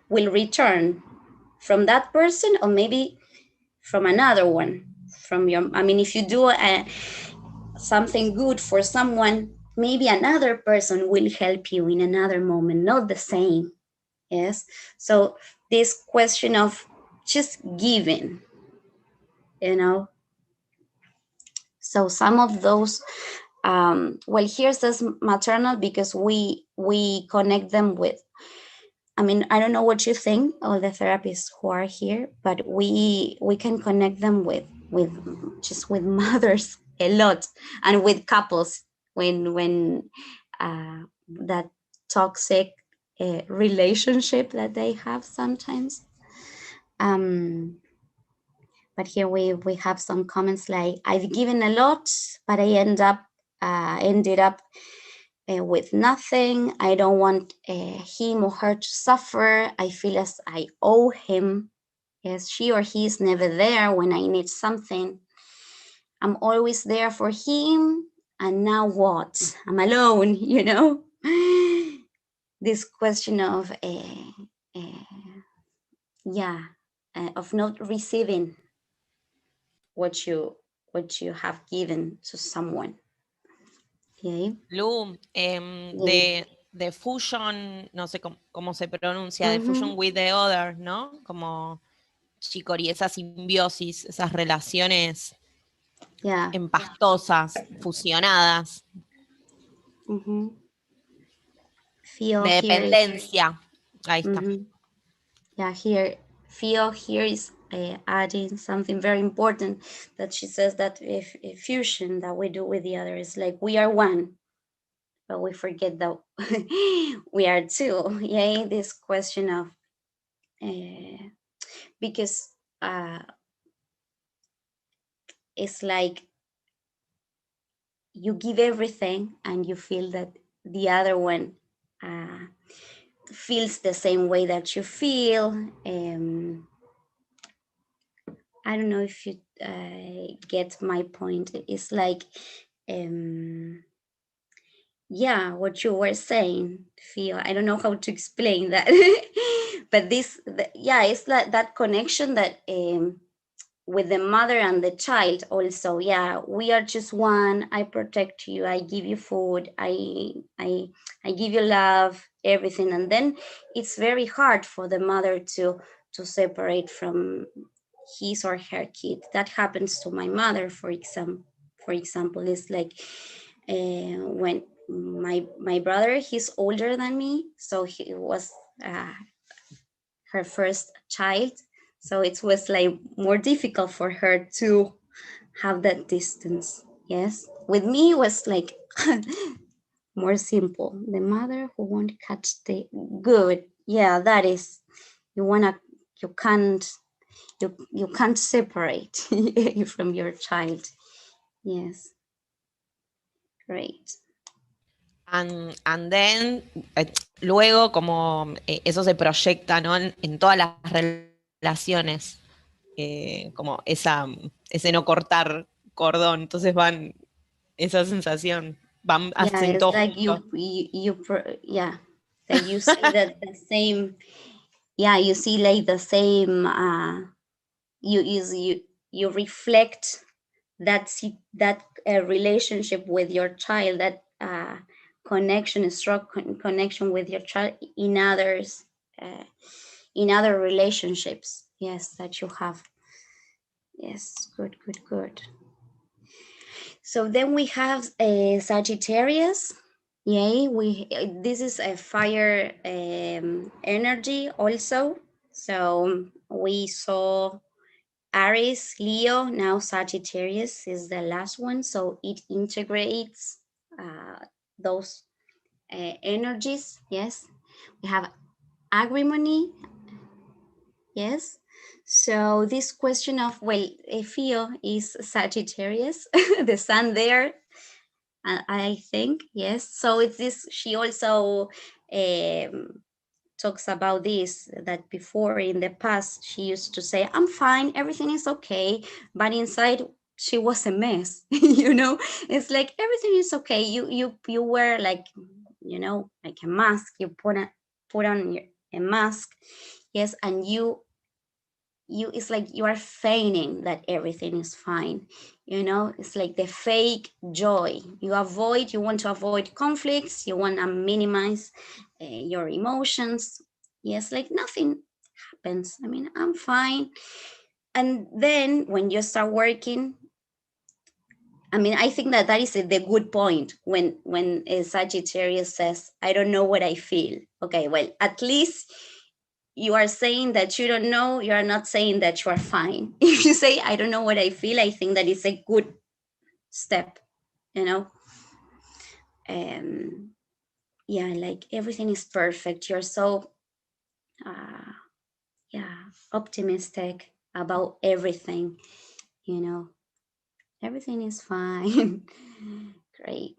will return from that person, or maybe from another one, from your, I mean, if you do something good for someone, maybe another person will help you in another moment, not the same. Yes. So this question of just giving, you know. So some of those, well, here says maternal because we connect them with, I mean, I don't know what you think, all the therapists who are here, but we can connect them with just with mothers a lot, and with couples when that toxic relationship that they have sometimes. But here we have some comments like, I've given a lot, but I ended up with nothing. I don't want him or her to suffer. I feel as I owe him. Yes, she or he is never there when I need something. I'm always there for him. And now what? I'm alone, you know? This question of, of not receiving what you have given to someone. Okay. Lu, the fusion, no sé cómo se pronuncia, the fusion with the other, ¿no? Como chicory, esa simbiosis, esas relaciones empastosas, fusionadas. Feel de dependencia. Ahí está. Yeah, here, Feel here is adding something very important, that she says that if fusion that we do with the other is like we are one, but we forget that we are two. Yeah, this question of, because it's like you give everything and you feel that the other one feels the same way that you feel. I don't know if you get my point. It's like, yeah, what you were saying, Feel. I don't know how to explain that, but it's like that connection that with the mother and the child also. Yeah, we are just one. I protect you. I give you food. I give you love, everything, and then it's very hard for the mother to separate from his or her kid. That happens to my mother, for example. It's like when my brother, he's older than me, so he was her first child, so it was like more difficult for her to have that distance. Yes, with me it was like more simple. The mother who won't catch the good. Yeah, that is, you can't separate from your child. Yes. Great. And then, luego como eso se proyecta, ¿no? en todas las relaciones, como ese no cortar cordón, entonces van, esa sensación, hacen todo like junto. yeah, that you see that the same, yeah, you see like the same, you reflect that relationship with your child, that connection, strong connection with your child in others, in other relationships, yes, that you have. Yes, good, good, good. So then we have a Sagittarius. Yay, this is a fire energy also. So we saw Aries, Leo, now Sagittarius is the last one. So it integrates those energies. Yes, we have agrimony. Yes. So this question of, well, Fio is Sagittarius, the sun there, I think, yes. So it's this, she also talks about this, that before in the past, she used to say, I'm fine, everything is okay. But inside she was a mess, you know, it's like, everything is okay. You wear like, you know, like a mask, you put on a mask. Yes. And you it's like you are feigning that everything is fine, you know, it's like the fake joy. You want to avoid conflicts, you want to minimize your emotions. Yes, like nothing happens, I mean, I'm fine. And then when you start working, I mean, I think that is the good point when a Sagittarius says, I don't know what I feel. Okay, well, at least you are saying that you don't know, you are not saying that you are fine. If you say, I don't know what I feel, I think that is a good step, you know. Yeah, like everything is perfect. You're so, yeah, optimistic about everything, you know. Everything is fine. Great.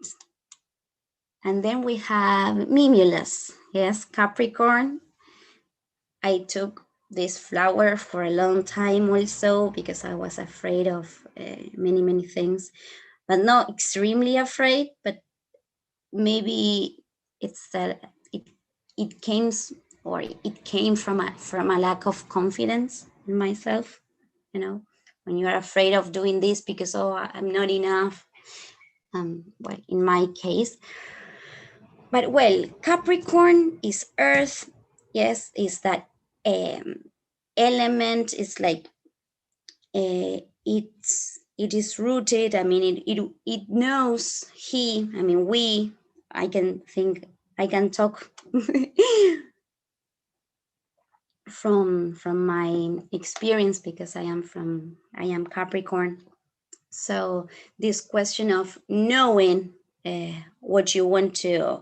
And then we have Mimulus. Yes, Capricorn. I took this flower for a long time also because I was afraid of many things, but not extremely afraid, but maybe it's that it came from a lack of confidence in myself, you know, when you are afraid of doing this because, oh, I'm not enough, well, in my case. But well, Capricorn is earth. Yes, is that element. Is like it is rooted. I mean, it knows I mean, I can talk from my experience because I am Capricorn. So this question of knowing what you want to,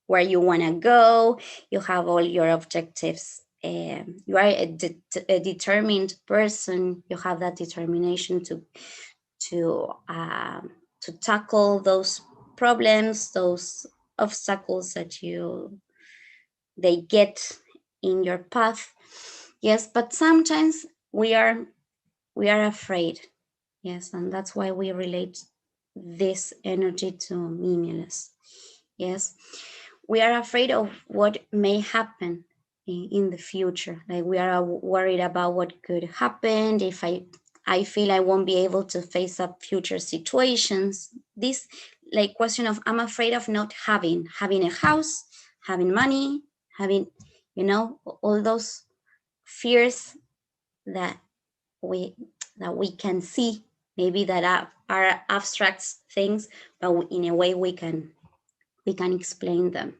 where you want to go, you have all your objectives. You are a determined person. You have that determination to tackle those problems, those obstacles that they get in your path. Yes, but sometimes we are afraid. Yes, and that's why we relate this energy to Mimulus. Yes, we are afraid of what may happen in the future. Like we are worried about what could happen if I feel I won't be able to face up future situations. This like question of, I'm afraid of not having a house, having money, having, you know, all those fears that we can see, maybe that are abstract things, but in a way we can explain them.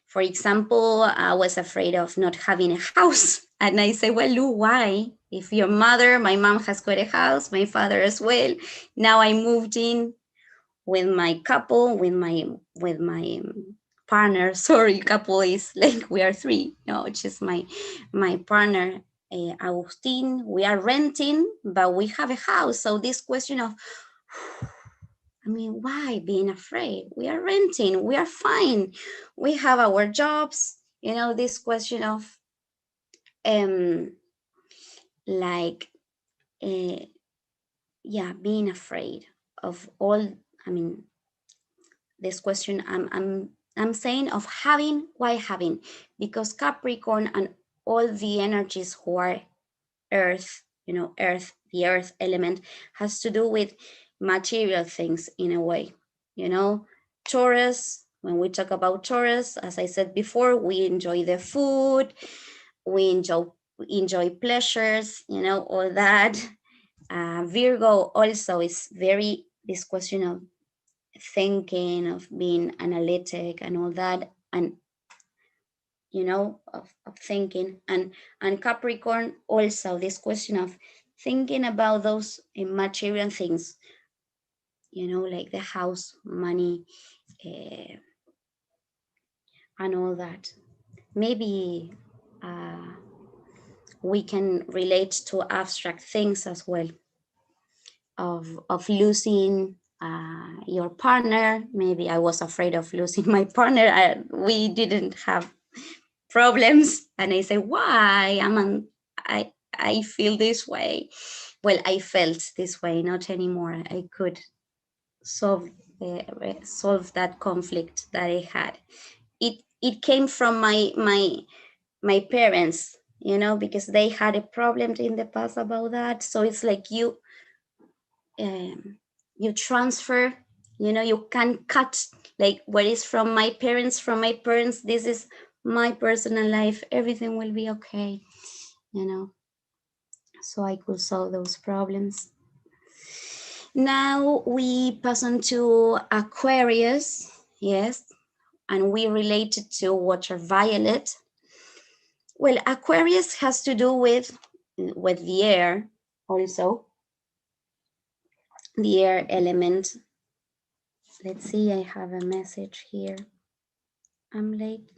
For example, I was afraid of not having a house, and I say, well, Lou, why? If your mother, my mom has got a house, my father as well. Now I moved in with my couple, with my partner. Sorry, couple is like we are three. No, it's just my partner, Agustin. We are renting, but we have a house. So this question of, I mean, why being afraid? We are renting. We are fine. We have our jobs. You know, this question of like yeah, being afraid of all. I mean, this question, I'm I'm saying of having. Why having? Because Capricorn and all the energies who are earth, earth, the earth element, has to do with material things in a way. Taurus, when we talk about Taurus, as I said before, we enjoy the food, we enjoy pleasures, all that. Virgo also is very this question of thinking, of being analytic and all that, and of thinking, and Capricorn also this question of thinking about those immaterial things, like the house, money, uh, and all that. Maybe we can relate to abstract things as well, of losing your partner. Maybe I was afraid of losing my partner. We didn't have problems, and I say, why I feel this way. Well, I felt this way, not anymore. I could solve solve that conflict that I had. It came from my parents, because they had a problem in the past about that. So it's like you transfer, you can cut, like what is from my parents, this is my personal life, everything will be okay, so I could solve those problems. Now we pass on to Aquarius. Yes, and we relate it to water violet. Well, Aquarius has to do with the air also, the air element. Let's see, I have a message here. I'm late.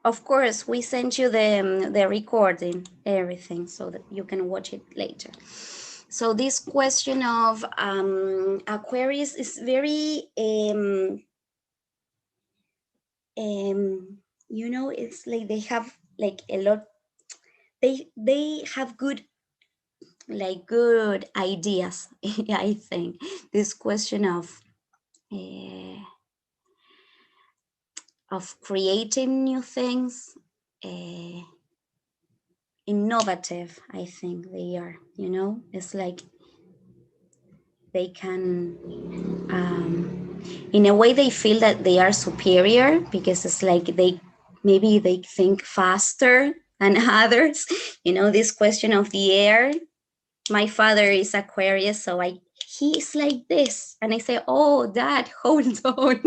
Of course, we sent you the recording, everything, so that you can watch it later. So this question of Aquarius is very, it's like they have like a lot, they have good ideas. I think this question of creating new things, innovative, I think they are, it's like they can, in a way they feel that they are superior, because it's like maybe they think faster than others. This question of the air. My father is Aquarius, so he's like this, and I say, oh, Dad, hold on.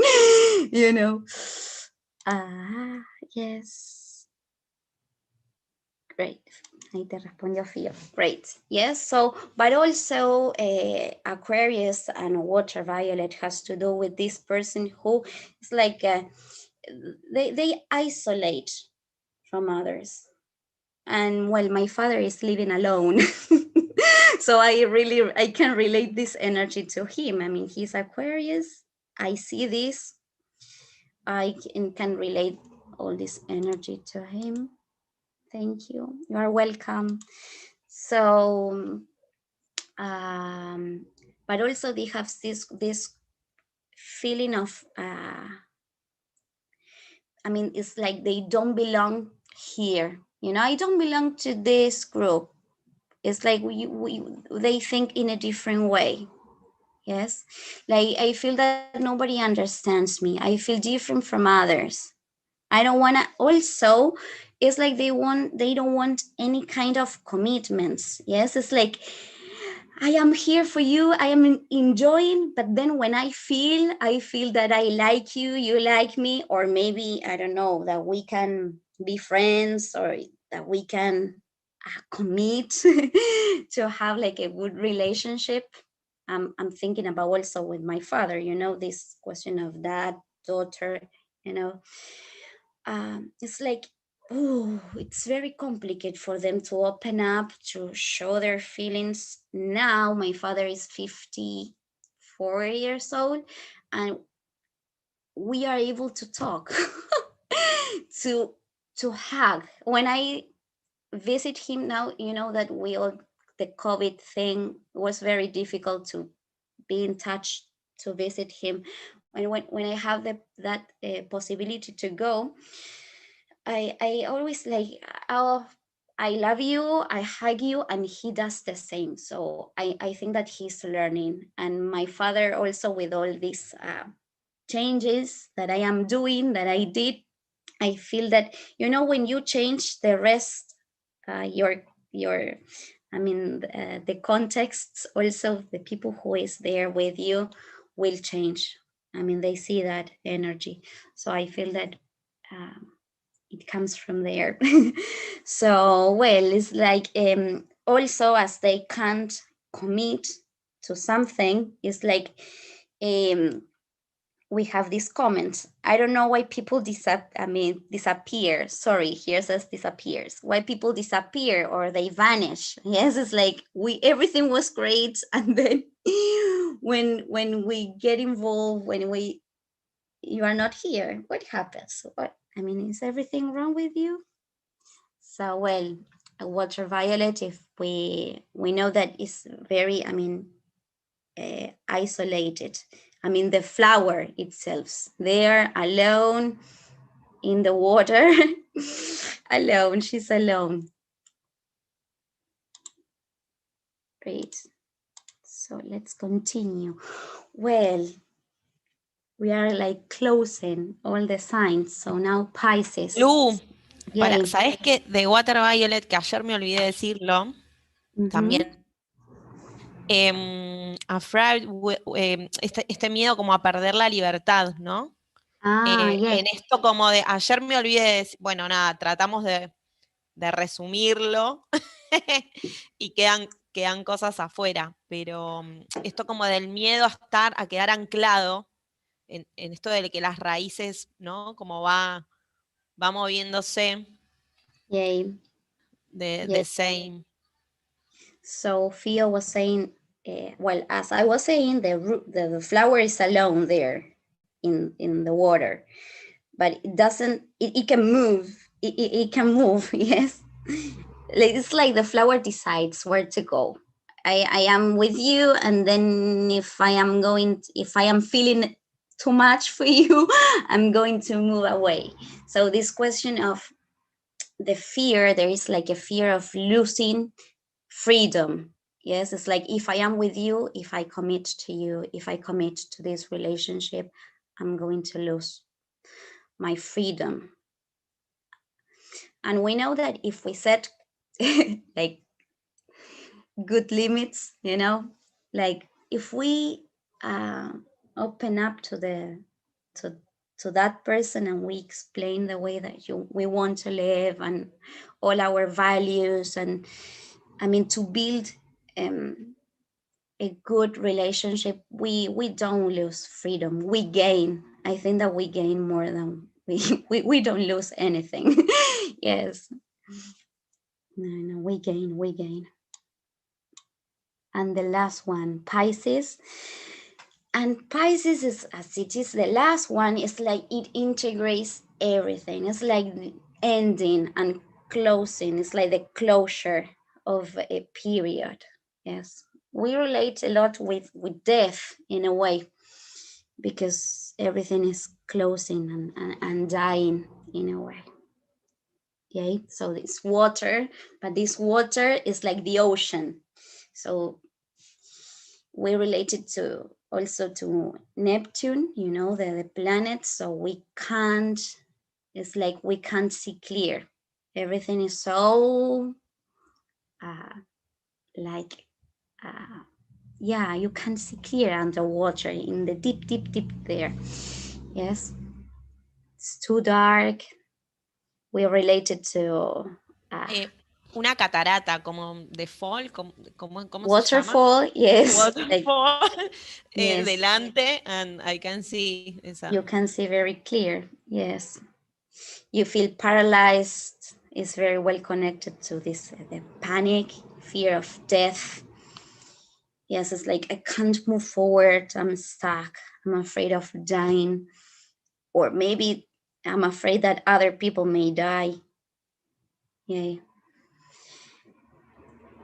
Yes, great. Ahí te respondió Fio. Great. Yes. So, but also Aquarius and water violet has to do with this person who is like they isolate from others. And well, my father is living alone. So I can relate this energy to him. I mean, he's Aquarius. I see this. I can relate all this energy to him. Thank you. You are welcome. So, but also they have this feeling of, I mean, it's like they don't belong here. I don't belong to this group. It's like they think in a different way. Yes, like I feel that nobody understands me. I feel different from others. I don't want to. Also, it's like they don't want any kind of commitments. Yes, it's like I am here for you. I am enjoying, but then when I feel that I like you, you like me, or maybe I don't know, that we can be friends, or that we can commit to have like a good relationship. I'm thinking about also with my father, this question of dad, daughter, it's like, oh, it's very complicated for them to open up, to show their feelings. Now my father is 54 years old, and we are able to talk, to hug. When I visit him now, that the COVID thing was very difficult to be in touch to visit him. When I have that possibility to go, I always like, oh, I love you, I hug you, and he does the same. So I think that he's learning. And my father also, with all these changes that I am doing, that I did, I feel that, when you change, the rest, your I mean, the contexts, also the people who is there with you will change. I mean, they see that energy. So I feel that it comes from there. So, well, it's like, also, as they can't commit to something, it's like, we have these comments. I don't know why people disappear. Sorry, here says disappears. Why people disappear or they vanish? Yes, it's like everything was great, and then when we get involved, you are not here. What happens? Is everything wrong with you? So, well, ultraviolet, if we know that is very, isolated. The flower itself, there alone in the water, alone, she's alone. Great. So let's continue. Well, we are like closing all the signs. So now Pisces. Lu, Yay. ¿sabes qué? De Water Violet, que ayer me olvidé decirlo, también afraid, este miedo como a perder la libertad, ¿no? Yeah. En esto como de, ayer me olvidé de decir, bueno, nada, tratamos de resumirlo y quedan cosas afuera, pero esto como del miedo a quedar anclado en esto de que las raíces, ¿no? Como va moviéndose. Yay. The same. So Fio was saying, well, as I was saying, the flower is alone there in the water, but it doesn't. It can move. It can move. Yes, it's like the flower decides where to go. I am with you, and then if I am feeling too much for you, I'm going to move away. So this question of the fear, there is like a fear of losing freedom. Yes, it's like, if I am with you, if I commit to you, if I commit to this relationship, I'm going to lose my freedom. And we know that if we set like good limits, like if we open up to that person, and we explain the way that we want to live and all our values, and to build a good relationship, we don't lose freedom, we gain. I think that we gain more than we don't lose anything. Yes, no, we gain. And the last one, Pisces. And Pisces is, as it is the last one, it's like it integrates everything. It's like ending and closing. It's like the closure of a period. Yes, we relate a lot with death in a way, because everything is closing and dying in a way. Okay, so it's water, but this water is like the ocean. So we related to also to Neptune, the planet. So we can't, it's like we can't see clear. Everything is so yeah, you can see clear underwater in the deep there. Yes, it's too dark. We're related to una catarata, como de fall, ¿cómo waterfall, se llama? yes. Waterfall, Yes. delante, and I can see esa. You can see very clear, yes. You feel paralyzed. It's very well connected to this, the panic, fear of death. Yes, it's like, I can't move forward, I'm stuck, I'm afraid of dying. Or maybe I'm afraid that other people may die. Yeah.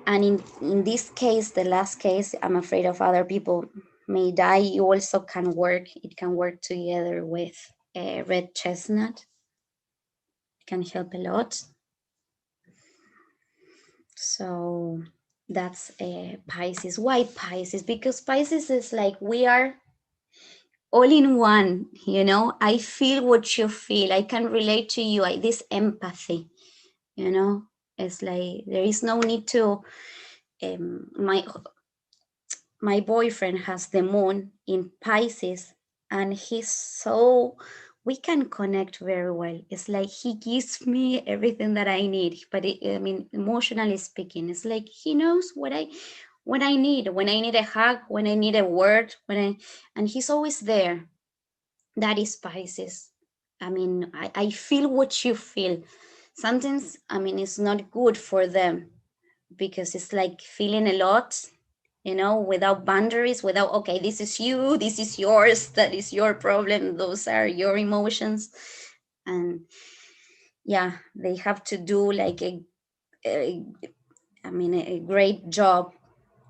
And in this case, the last case, I'm afraid of other people may die, you also can work. It can work together with red chestnut. It can help a lot. So that's Pisces. Why Pisces? Because Pisces is like we are all in one, you know. I feel what you feel. I can relate to you. This empathy, you know. It's like there is no need to. My boyfriend has the moon in Pisces, and he's so, we can connect very well. It's like he gives me everything that I need, but I mean, emotionally speaking, it's like he knows what I need, when I need a hug, when I need a word, and he's always there. That is Pisces. I mean, I feel what you feel. Sometimes, I mean, it's not good for them because it's like feeling a lot, you know, without boundaries, without, okay, this is you, this is yours, that is your problem, those are your emotions. And yeah, they have to do like a great job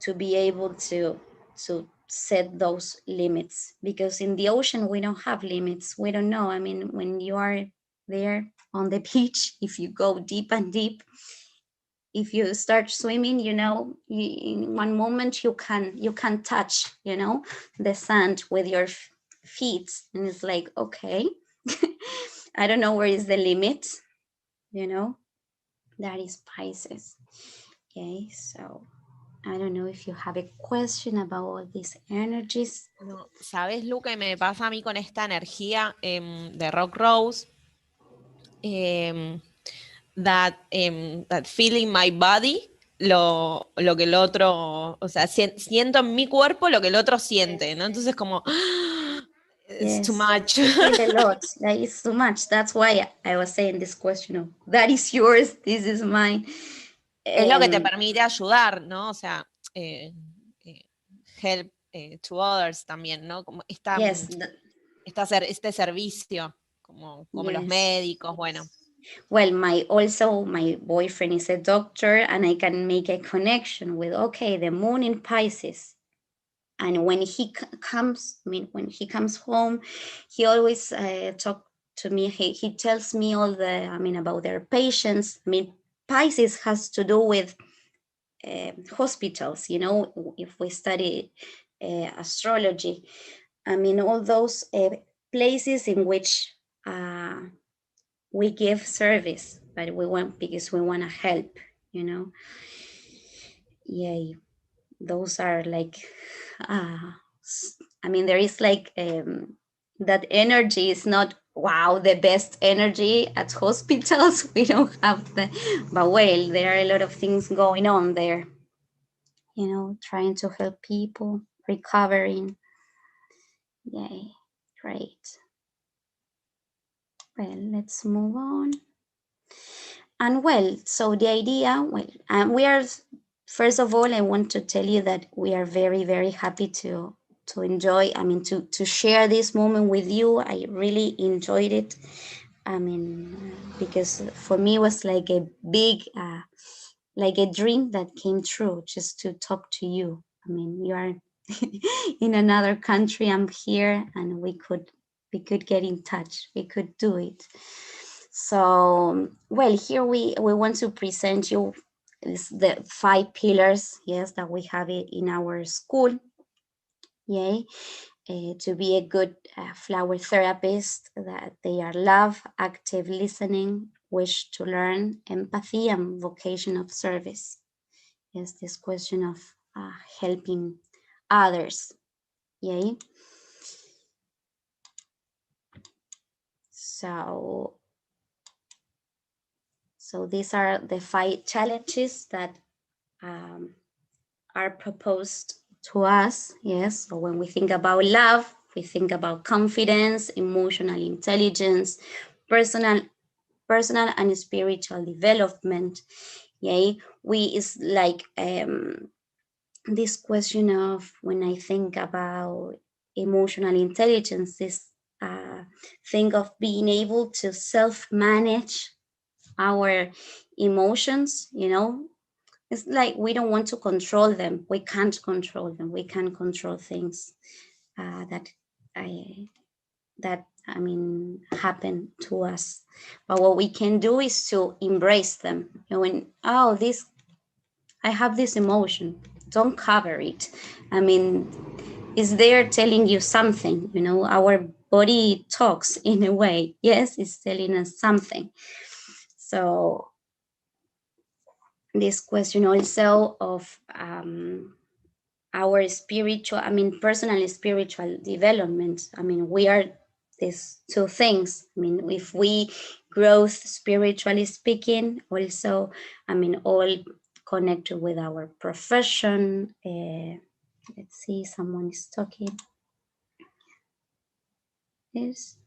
to be able to set those limits, because in the ocean we don't have limits. We don't know. I mean, when you are there on the beach, if you go deep and deep, if you start swimming, you know, in one moment you can touch, you know, the sand with your feet, and it's like, okay, I don't know where is the limit, you know. That is Pisces. Okay, so I don't know if you have a question about all these energies. No, ¿sabes lo que me pasa a mí con esta energía de Rock Rose? That feeling my body, lo que el otro, o sea, siento en mi cuerpo lo que el otro siente, ¿no? Entonces como, it's too much. I feel a lot. That is too much. That's why I was saying this question of, that is yours, this is mine. Es lo que te permite ayudar, ¿no? O sea, help to others también, ¿no? Como este servicio, como los médicos, bueno. Well, my boyfriend is a doctor, and I can make a connection with, okay, the moon in Pisces. And when he comes, I mean, when he comes home, he always talk to me. He tells me all about their patients. I mean, Pisces has to do with hospitals, you know, if we study astrology. I mean, all those places in which we give service, but because we want to help, you know. Yeah, those are like, I mean, there is like that energy is not, wow, the best energy at hospitals. We don't have the, but well, there are a lot of things going on there, you know, trying to help people recovering. Yay, great. Well, let's move on. And well, so the idea, we are, first of all, I want to tell you that we are very, very happy to enjoy, I mean, to share this moment with you. I really enjoyed it. I mean, because for me it was like a big, like a dream that came true, just to talk to you. I mean, you are in another country, I'm here, and we could get in touch. We could do it. So, well, here we want to present you the 5 pillars, yes, that we have it in our school. Yay. To be a good flower therapist, that they are love, active listening, wish to learn, empathy, and vocation of service. Yes, this question of helping others. Yay. So these are the 5 challenges that are proposed to us. Yes, so when we think about love, we think about confidence, emotional intelligence, personal and spiritual development. Yay, is like this question of, when I think about emotional intelligence, this thing of being able to self-manage our emotions, you know, it's like we don't want to control them. We can't control them. We can't control things that happen to us. But what we can do is to embrace them. When I have this emotion, don't cover it. It's there telling you something. Our body talks in a way. Yes, it's telling us something. So this question also of our spiritual, personal and spiritual development. We are these two things. If we growth spiritually speaking, also, all connected with our profession. Let's see, someone is talking. Yes.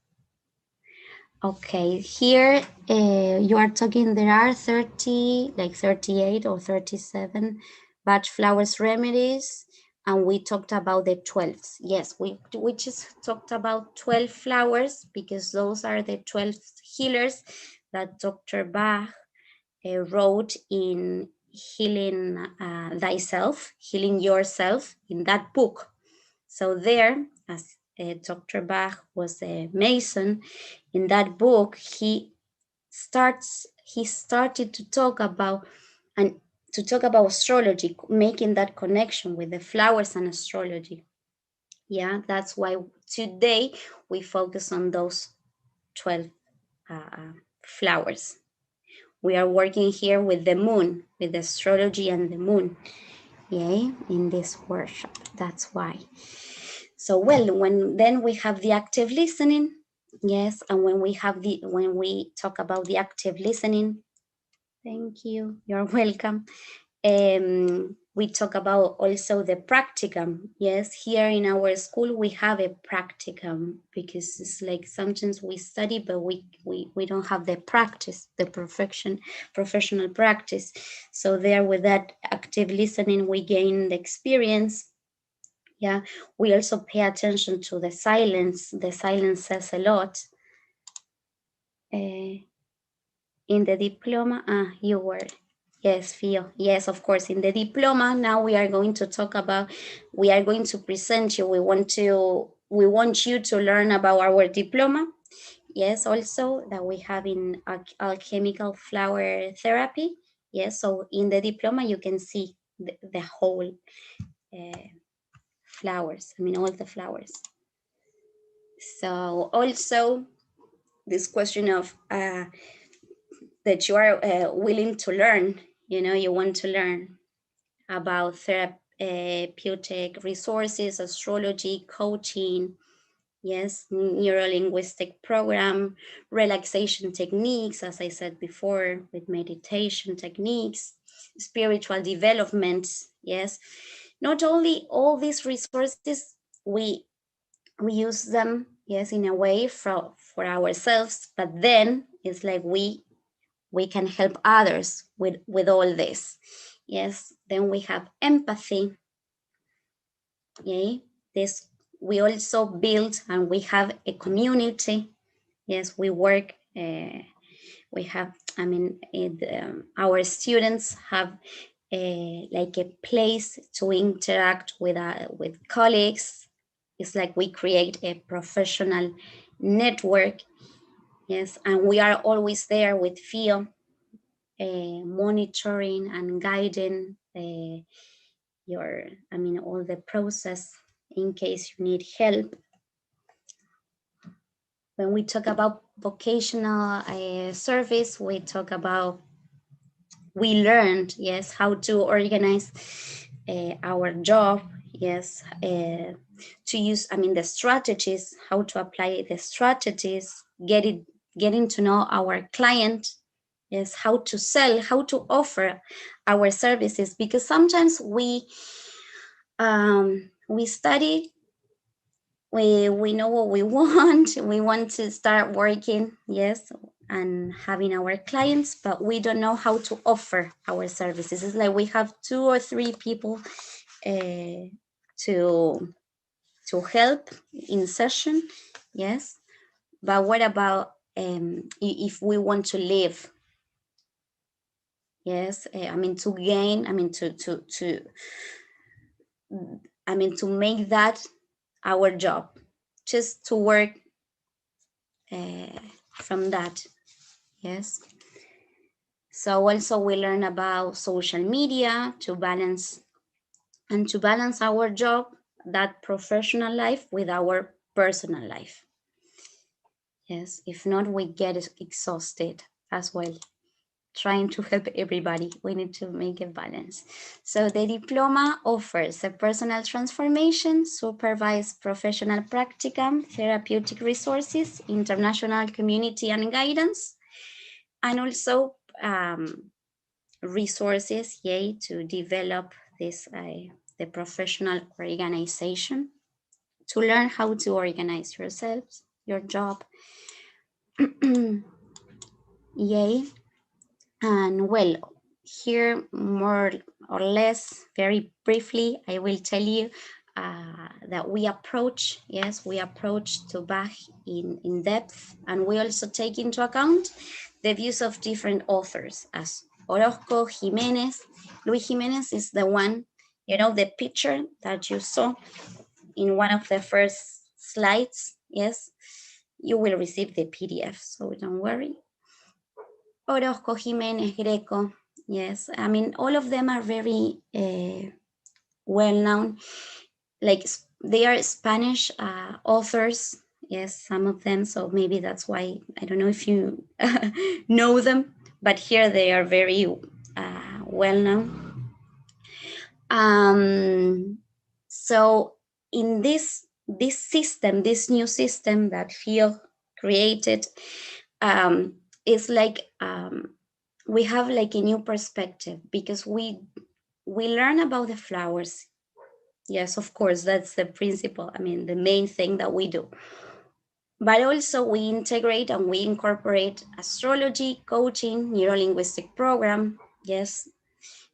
Okay, here you are talking, there are 30, like 38 or 37 batch flowers remedies, and we talked about the 12s. Yes, we just talked about 12 flowers because those are the 12 healers that Dr. Bach wrote in Healing Thyself, Healing Yourself, in that book. So there, as Dr. Bach was a Mason, in that book, he started to talk about astrology, making that connection with the flowers and astrology. Yeah, that's why today we focus on those 12 flowers. We are working here with the moon, with astrology and the moon, yeah, in this workshop. That's why. So, well, then we have the active listening, yes, and when we talk about the active listening, thank you, you're welcome. We talk about also the practicum. Yes, here in our school we have a practicum because it's like sometimes we study but we don't have the practice, the professional practice. So there, with that active listening, we gain the experience. Yeah, we also pay attention to the silence. The silence says a lot. In the diploma, you were, yes, Fio, yes, of course. In the diploma, now we are going to present you. We want you to learn about our diploma. Yes, also that we have in alchemical flower therapy. Yes, so in the diploma you can see the whole flowers. All the flowers. So also this question of that you are willing to learn, you want to learn about therapeutic resources, astrology, coaching, yes, neuro-linguistic program, relaxation techniques, as I said before, with meditation techniques, spiritual development, yes. Not only all these resources, we use them, yes, in a way for ourselves, but then it's like we can help others with all this. Yes, then we have empathy. Okay, this we also build and we have a community. Yes, we work. We have. Our students have like a place to interact with colleagues. It's like we create a professional network. Yes, and we are always there with Fio, monitoring and guiding all the process in case you need help. When we talk about vocational service, we talk about, we learned, yes, how to organize our job, yes, to use, the strategies, how to apply the strategies, getting to know our client, yes, how to sell, how to offer our services, because sometimes we study, we know what we want, we want to start working, yes, and having our clients, but we don't know how to offer our services. It's like we have 2 or 3 people to help in session, yes, but what about if we want to live Yes, I mean to gain, I mean to make that our job, just to work from that. Yes. So also we learn about social media to balance our job, that professional life with our personal life. Yes, if not, we get exhausted as well. Trying to help everybody, we need to make a balance. So the diploma offers a personal transformation, supervised professional practicum, therapeutic resources, international community and guidance, and also resources, yay, to develop this the professional organization, to learn how to organize yourselves, your job. Yay. And well, here more or less, very briefly, I will tell you that we approach to Bach in depth, and we also take into account the views of different authors as Orozco, Jimenez. Luis Jimenez is the one, the picture that you saw in one of the first slides. Yes, you will receive the PDF, so don't worry. Orozco, Jimenez, Greco. Yes, I mean, all of them are very well known. Like they are Spanish authors. Yes, some of them. So maybe that's why, I don't know if you know them, but here they are very well known. So in this system, this new system that Phil created, it's like we have like a new perspective, because we learn about the flowers. Yes, of course, that's the principle. I mean, the main thing that we do. But also we integrate and we incorporate astrology, coaching, neurolinguistic program. Yes,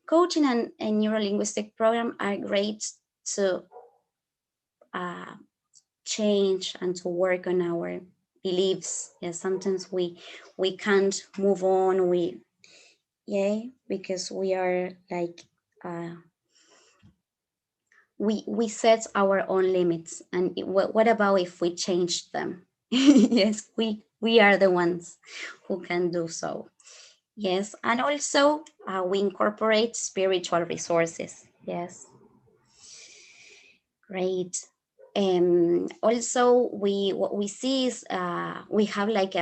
coaching and neurolinguistic program are great to change and to work on our beliefs. Yes, sometimes we can't move on. Because we are like we set our own limits, and what about if we change them? Yes, we are the ones who can do so. Yes, and also we incorporate spiritual resources. Yes, great. Also, what we see is we have like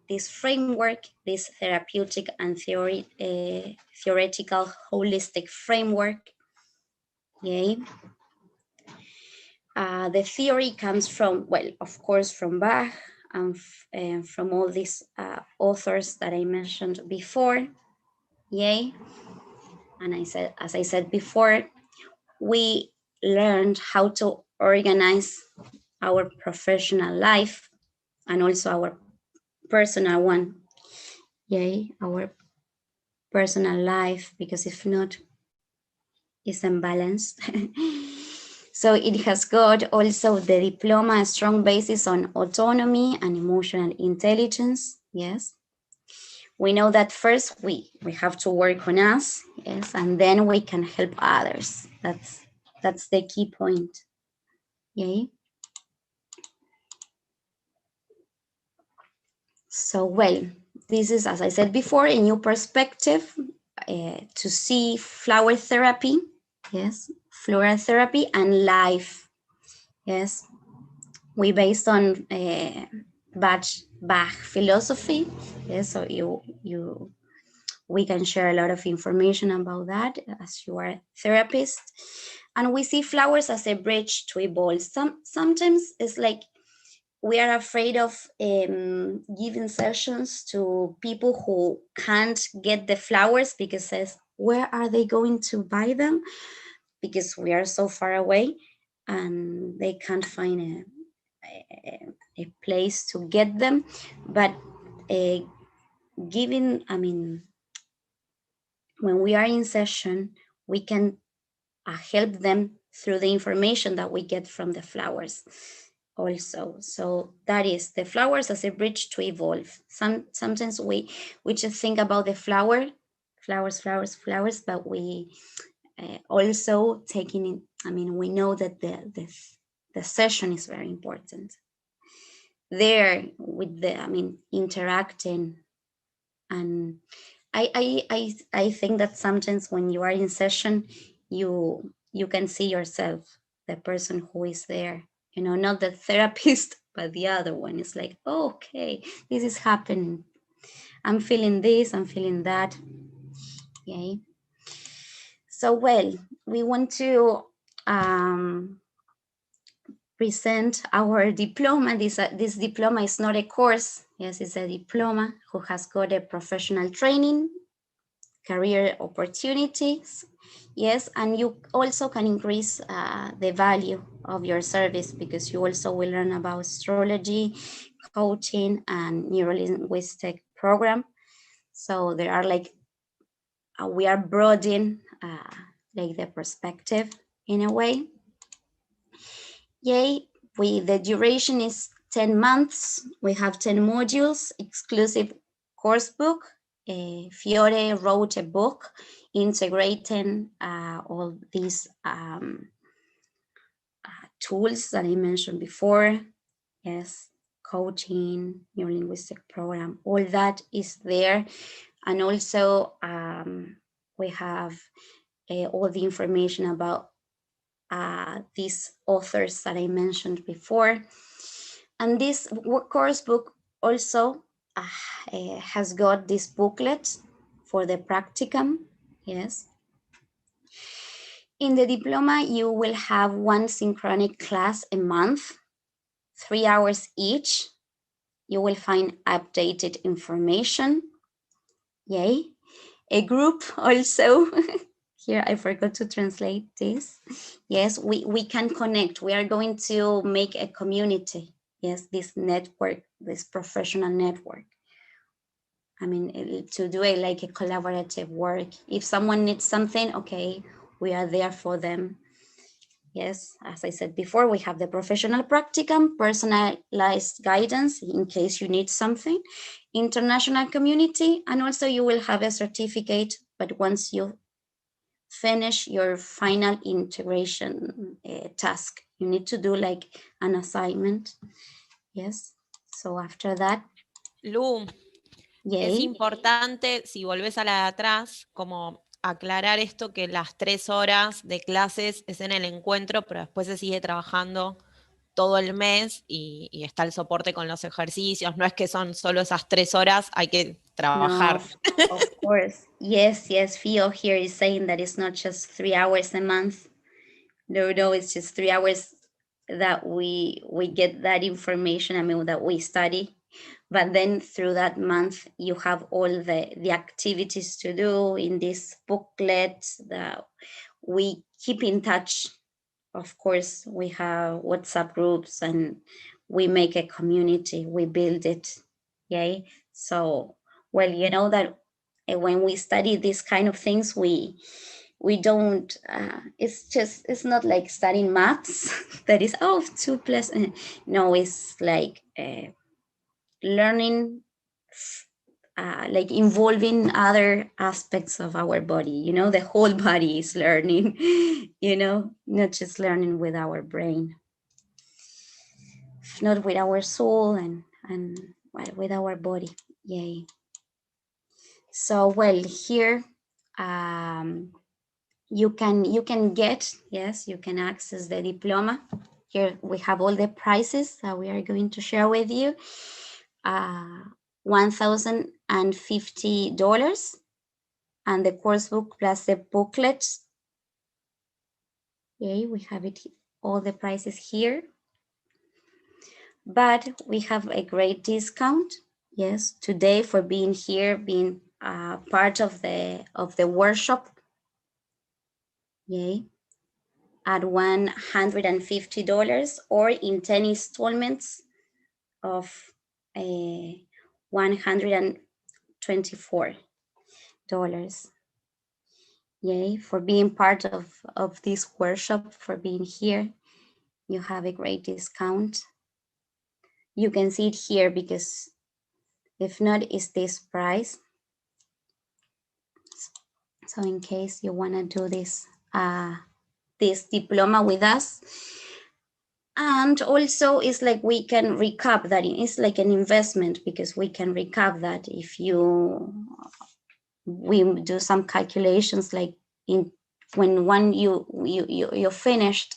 this framework, this therapeutic and theoretical holistic framework. Yay. The theory comes from, well, of course, from Bach and from all these authors that I mentioned before. Yay. And as I said before, we learned how to organize our professional life and also our personal one. Yay, our personal life, because if not, it's unbalanced. So it has got also the diploma, a strong basis on autonomy and emotional intelligence. Yes. We know that first we have to work on us, yes, and then we can help others. That's the key point. Yay. So, well, this is, as I said before, a new perspective to see flower therapy, yes, floral therapy and life. Yes, we based on Bach philosophy. Yes, so we can share a lot of information about that as you are a therapist. And we see flowers as a bridge to evolve. Sometimes it's like we are afraid of giving sessions to people who can't get the flowers, because says, where are they going to buy them? Because we are so far away and they can't find a place to get them. But giving, I mean, when we are in session, we can help them through the information that we get from the flowers also. So that is the flowers as a bridge to evolve. Sometimes we just think about the flower flowers, flowers, flowers, but we also taking it, I mean, we know that the session is very important. There with the, I mean, interacting, and I think that sometimes when you are in session, you can see yourself, the person who is there, you know, not the therapist, but the other one. It's like, oh, okay, this is happening. I'm feeling this, I'm feeling that. Okay. So, well, we want to present our diploma. This diploma is not a course. Yes, it's a diploma who has got a professional training, career opportunities. Yes, and you also can increase the value of your service, because you also will learn about astrology, coaching, and neuro-linguistic program. So there are like, we are broadening like the perspective in a way. Yay, the duration is 10 months. We have 10 modules, exclusive course book. Fiore wrote a book integrating all these tools that I mentioned before. Yes, coaching, neurolinguistic program, all that is there. And also we have all the information about these authors that I mentioned before. And this course book also has got this booklet for the practicum. Yes. In the diploma, you will have one synchronic class a month, 3 hours each. You will find updated information. Yay. A group also. Here, I forgot to translate this. Yes, we can connect. We are going to make a community. Yes, this network, this professional network. I mean, to do it like a collaborative work. If someone needs something, okay, we are there for them. Yes, as I said before, we have the professional practicum, personalized guidance in case you need something, international community, and also you will have a certificate, but once you finish your final integration task, you need to do like an assignment. Yes, so after that. Lu, Yay. es importante, si volvés a la de atrás, como aclarar esto, que las 3 horas de clases es en el encuentro, pero después se sigue trabajando todo el mes y está el soporte con los ejercicios. No es que son solo esas 3 horas, hay que trabajar. No, of course. Yes, Fio here is saying that it's not just 3 hours a month. No, it's just 3 hours that we get that information, I mean, that we study. But then through that month, you have all the activities to do in this booklet that we keep in touch. Of course, we have WhatsApp groups and we make a community, we build it. Yay. So, well, you know that when we study these kind of things, we don't, it's not like studying maths that is, 2 plus, no, it's like learning, like involving other aspects of our body, you know, the whole body is learning, you know, not just learning with our brain, not with our soul and with our body. Yay. So, well, here you can get, yes, you can access the diploma. Here we have all the prices that we are going to share with you. $1,050 and the course book plus the booklet. Okay, we have it, all the prices here. But we have a great discount, yes, today for being here, being part of the workshop. Yay. At $150 or in 10 installments of $124. Yay, for being part of this workshop, for being here. You have a great discount. You can see it here because if not, it's this price. So in case you want to do this diploma with us. And also it's like we can recap that. It's like an investment because we can recap that if we do some calculations like when you're finished,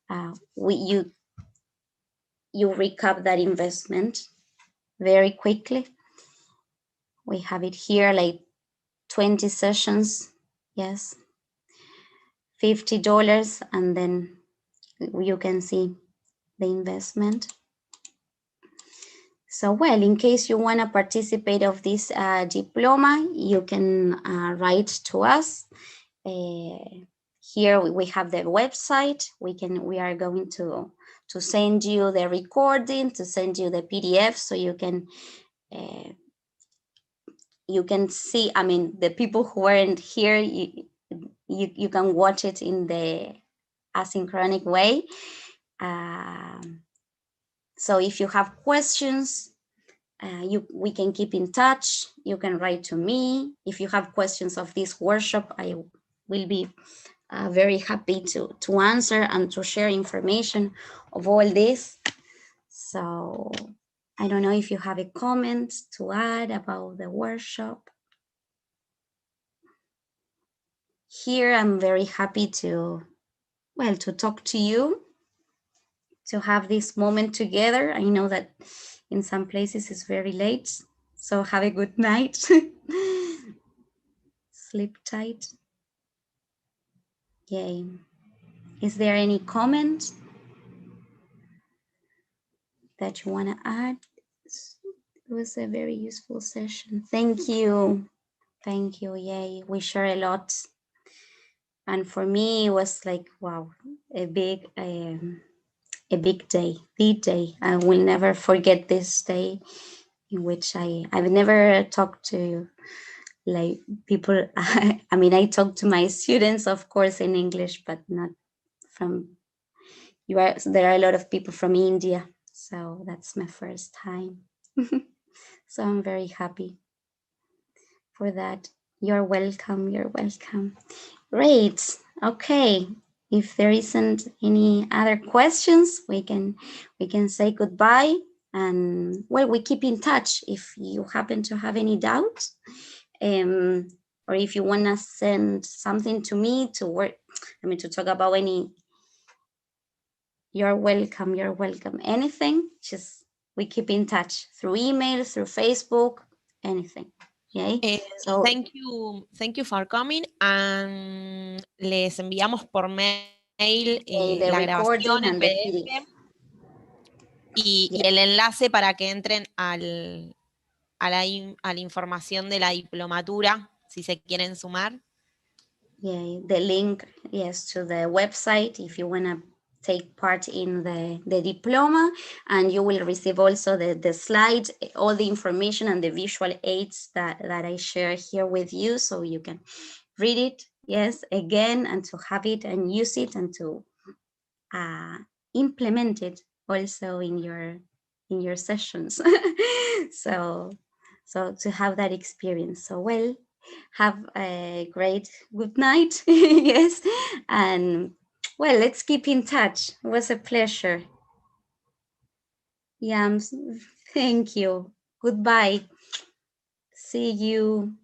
you recap that investment very quickly. We have it here like 20 sessions, yes, $50, and then you can see the investment. So, well, in case you want to participate of this diploma, you can write to us. Here we have the website. We are going to send you the recording, to send you the PDF, so you can see. I mean, the people who weren't here, you can watch it in the asynchronic way. So if you have questions, we can keep in touch. You can write to me. If you have questions of this workshop, I will be very happy to answer and to share information of all this. So I don't know if you have a comment to add about the workshop. Here I'm very happy to talk to you, to have this moment together. I know that in some places it's very late, so have a good night. Sleep tight. Yay. Is there any comment that you want to add? It was a very useful session. Thank you. Thank you. Yay. We share a lot. And for me, it was like, wow, a big day, the day. I will never forget this day in which I've never talked to like people. I mean, I talk to my students, of course, in English, but not from there are a lot of people from India, so that's my first time. So I'm very happy for that. You're welcome. You're welcome. Great. Okay. If there isn't any other questions, we can say goodbye. And well, we keep in touch if you happen to have any doubts, or if you want to send something to me to work. I mean, to talk about any. You're welcome. You're welcome. Anything, just we keep in touch through email, through Facebook, anything. Okay. So thank you for coming, and les enviamos por mail the la recording grabación en and the PDF PDF. y el enlace para que entren a la información de la diplomatura, si se quieren sumar. Yeah, the link, yes, to the website if you want to take part in the diploma, and you will receive also the slides, all the information and the visual aids that I share here with you, so you can read it, yes, again, and to have it and use it and to implement it also in your sessions. so to have that experience. So well, have a great good night. Yes, and well, let's keep in touch. It was a pleasure. Yams, thank you. Goodbye. See you.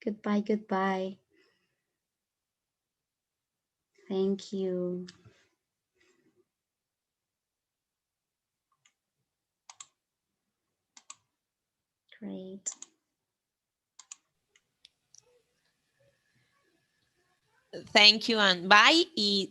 Goodbye. Thank you. Great. Thank you and bye. Y